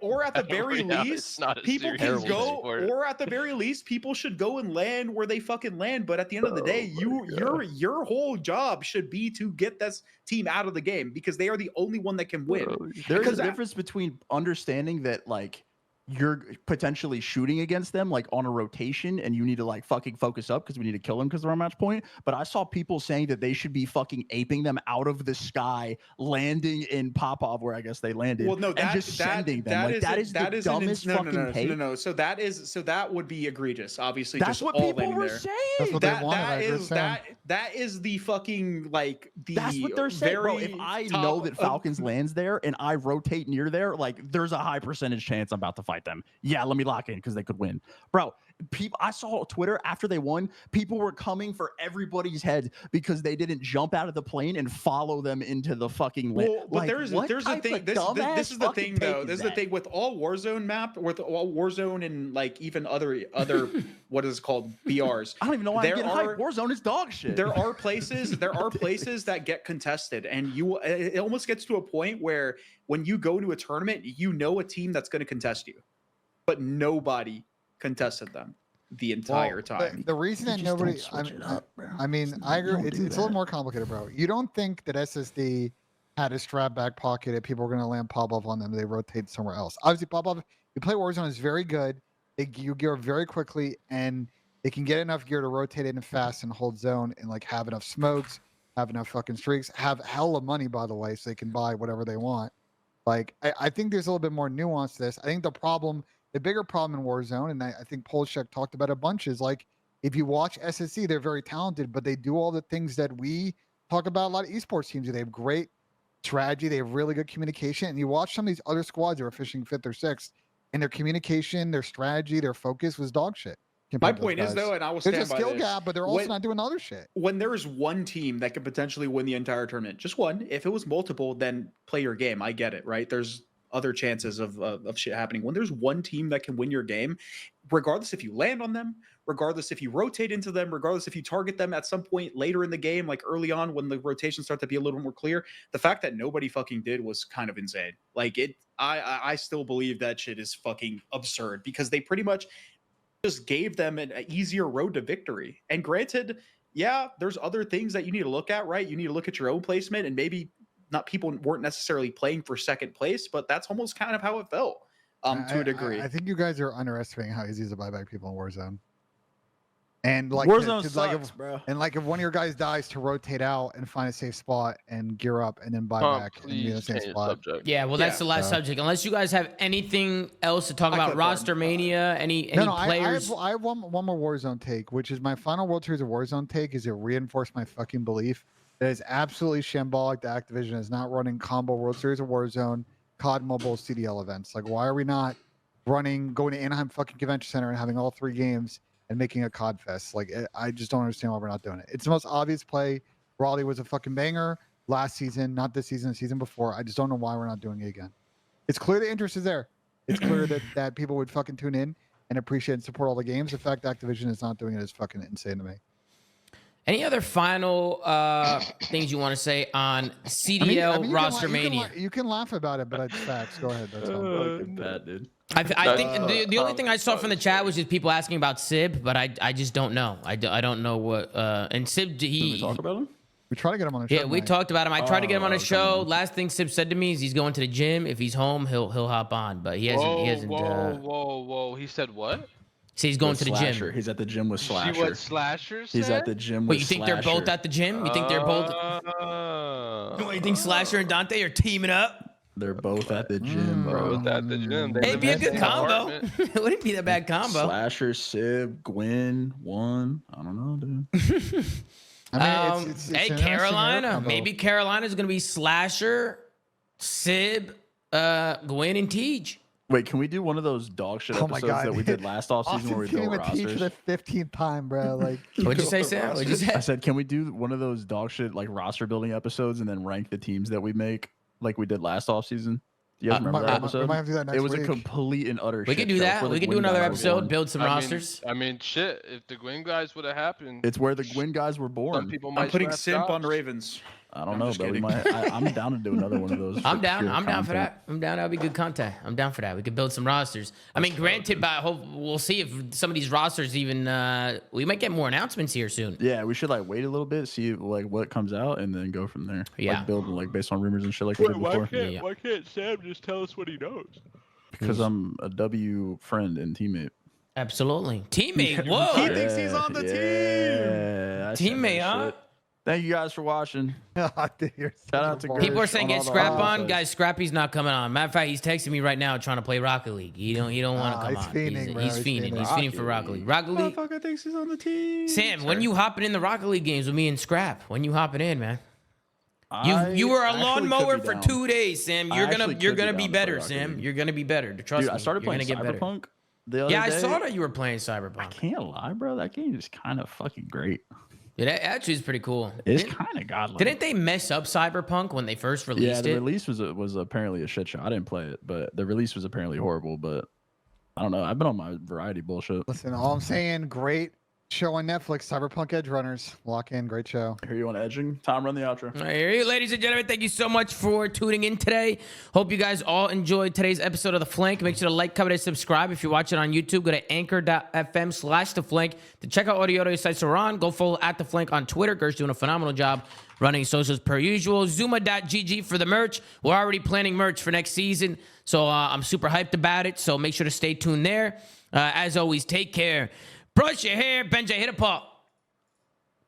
least, people can go. Or at the very least, people should go and land where they fucking land. But at the end of the day, your whole job should be to get this team out of the game because they are the only one that can win. There's a difference between understanding that like you're potentially shooting against them like on a rotation and you need to like fucking focus up because we need to kill them because they're on match point. But I saw people saying that they should be fucking aping them out of the sky, landing in Popov where I guess they landed. Well, no, and just sending them. That is the dumbest fucking take. No. So that would be egregious. Obviously, that's just what all people were there. saying. That's what they wanted. That is the fucking like the. That's what they're saying, bro. If I know that Falcons lands there and I rotate near there, like there's a high percentage chance I'm about to fight them. Yeah, let me lock in because they could win, bro. I saw Twitter after they won. People were coming for everybody's head because they didn't jump out of the plane and follow them into the fucking. Well, but there's the thing. This is the thing, though. This is the thing with all Warzone with all Warzone and like even other what is it called BRs. I don't even know why I get hyped. Warzone is dog shit. There are places that get contested, and it almost gets to a point where when you go to a tournament, you know a team that's going to contest you, but nobody contested them the entire time. The reason that nobody, I mean, I agree. It's a little more complicated, bro. You don't think that SSD had a strap back pocket and people were going to land Popov on them? They rotate somewhere else. Obviously, Popov, you play Warzone, is very good. You gear up very quickly, and they can get enough gear to rotate in fast and hold zone and like have enough smokes, have enough fucking streaks, have hella money, by the way, so they can buy whatever they want. Like, I think there's a little bit more nuance to this. I think the bigger problem in Warzone, and I think Polshek talked about a bunch, is like if you watch SSC, they're very talented, but they do all the things that we talk about. A lot of esports teams do. They have great strategy, they have really good communication, and you watch some of these other squads that are fishing 5th or 6th, and their communication, their strategy, their focus was dog shit. My point is, though, and I will stand by this, there's a skill gap, but they're also not doing other shit. When there is one team that could potentially win the entire tournament, just one. If it was multiple, then play your game. I get it, right? There's other chances of shit happening. When there's one team that can win your game, regardless if you land on them, regardless if you rotate into them, regardless if you target them at some point later in the game, like early on when the rotations start to be a little more clear, the fact that nobody fucking did was kind of insane. Like I still believe that shit is fucking absurd because they pretty much just gave them an easier road to victory. And granted, yeah, there's other things that you need to look at, right? You need to look at your own placement, and maybe not people weren't necessarily playing for second place, but that's almost kind of how it felt to a degree. I think you guys are underestimating how easy it is to buy back people in Warzone. And like Warzone sucks, bro. And like if one of your guys dies, to rotate out and find a safe spot and gear up and then buy back and be in the same spot. Yeah, well, that's the last subject. Unless you guys have anything else to talk about, roster mania, any players. I have one more Warzone take, which is my final World Series of Warzone take. Is it reinforced my fucking belief that it's absolutely shambolic that Activision is not running combo World Series of Warzone, COD Mobile, CDL events. Like, why are we not going to Anaheim fucking Convention Center and having all 3 games and making a COD fest? Like, I just don't understand why we're not doing it. It's the most obvious play. Raleigh was a fucking banger last season, not this season, the season before. I just don't know why we're not doing it again. It's clear the interest is there. It's clear that people would fucking tune in and appreciate and support all the games. The fact Activision is not doing it is fucking insane to me. Any other final things you want to say on CDL roster mania? You can laugh about it, but it's facts. Go ahead. That's all. Bad, dude. I think the only thing I saw from the chat was just people asking about Sib, but I just don't know. I don't know what. And Sib, Did we talk about him? We try to get him on the show. Yeah, we talked about him. I tried to get him on the show. Last thing Sib said to me is he's going to the gym. If he's home, he'll hop on, but he hasn't. Whoa! He said what? So he's going to the Slasher. gym. He's at the gym with Slasher. See what Slasher said? He's at the gym with Wait, you think they're both at the gym? You think they're both? You think Slasher and Dante are teaming up? They're both at the gym, bro. Both at the gym. They It'd be a good combo. It wouldn't be a bad combo. Slasher, Sib, Gwen, one. I don't know, dude. I mean, it's hey, an Carolina. Maybe Carolina's going to be Slasher, Sib, Gwen, and Tej. Wait, can we do one of those dog shit episodes that we did last offseason where we built rosters? for the 15th time, bro. Like, What'd you say, Sam? What'd you say? I said, can we do one of those dog shit like roster building episodes and then rank the teams that we make like we did last offseason? Do you guys remember that episode? We might have to do that next It was week. a complete and utter We shit could do show. that. It's where We the could do Gwyn another guys were episode, born. build some rosters. I mean, shit. If the Gwyn guys would have happened, It's where the Gwyn guys were some born. people might I'm putting snap simp on jobs. Ravens. I don't I'm know, just but we kidding. might. I'm down to do another one of those. I'm down. pure I'm down for content. that. I'm down. That'll be good content. I'm down for that. We could build some rosters. I mean, granted, but we'll see if some of these rosters even. We might get more announcements here soon. Yeah, we should like wait a little bit, see like what comes out, and then go from there. Yeah. like, build like based on rumors and shit like we did before. Yeah. Why can't Sam just tell us what he knows? Because I'm a W friend and teammate. Absolutely, teammate. He Whoa, thinks he's on the team. Yeah, I said teammate, that huh? shit. Thank you guys for watching. You're such Shout out to a Gersh People are saying on get all the Scrap on, episodes. guys. Scrappy's not coming on. Matter of fact, he's texting me right now trying to play Rocket League. He don't want to come he's on. fiending, bro. He's He's fiending. fiending. He's fiending for Rocket League. Rocket League. Motherfucker thinks he's on the team. Sam, when you hopping in the Rocket League games with me and Scrap? When you hopping in, man? You were a lawnmower for 2 days, Sam. You're gonna be better, Sam. You're gonna be better. Trust Dude, me. I started You're playing gonna get better. Cyberpunk the other Yeah, I day. saw that you were playing I Cyberpunk. can't lie, bro. That game is kind of fucking great. Yeah, that actually is pretty cool. It's kind of godlike. Didn't they mess up Cyberpunk when they first released Yeah, the it? release was apparently a shit show. I didn't play it, but the release was apparently horrible. But I don't know. I've been on my variety bullshit. Listen, all I'm saying, great show on Netflix, Cyberpunk Edge Runners. Lock in, great show. Here you on edging. Tom, run the outro. All right, here you, ladies and gentlemen, thank you so much for tuning in today. Hope you guys all enjoyed today's episode of The Flank. Make sure to like, comment, and subscribe. If you're watching on YouTube, go to anchor.fm/The Flank to check out all the audio sites we're on. Go follow at The Flank on Twitter. Gersh doing a phenomenal job running socials per usual. ZOOMAA.gg for the merch. We're already planning merch for next season, so I'm super hyped about it. So make sure to stay tuned there. As always, take care. Brush your hair. Benji, hit a paw.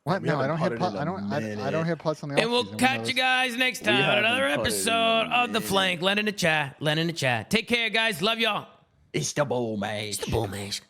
What? We No, I haven't don't hit putted putts. in a I don't hit putts on the And we'll offseason. catch you guys next time on haven't another putted in a episode of The minute. Flank. Let in the chat. Take care, guys. Love y'all. It's the bull, man. It's the Bull Mash.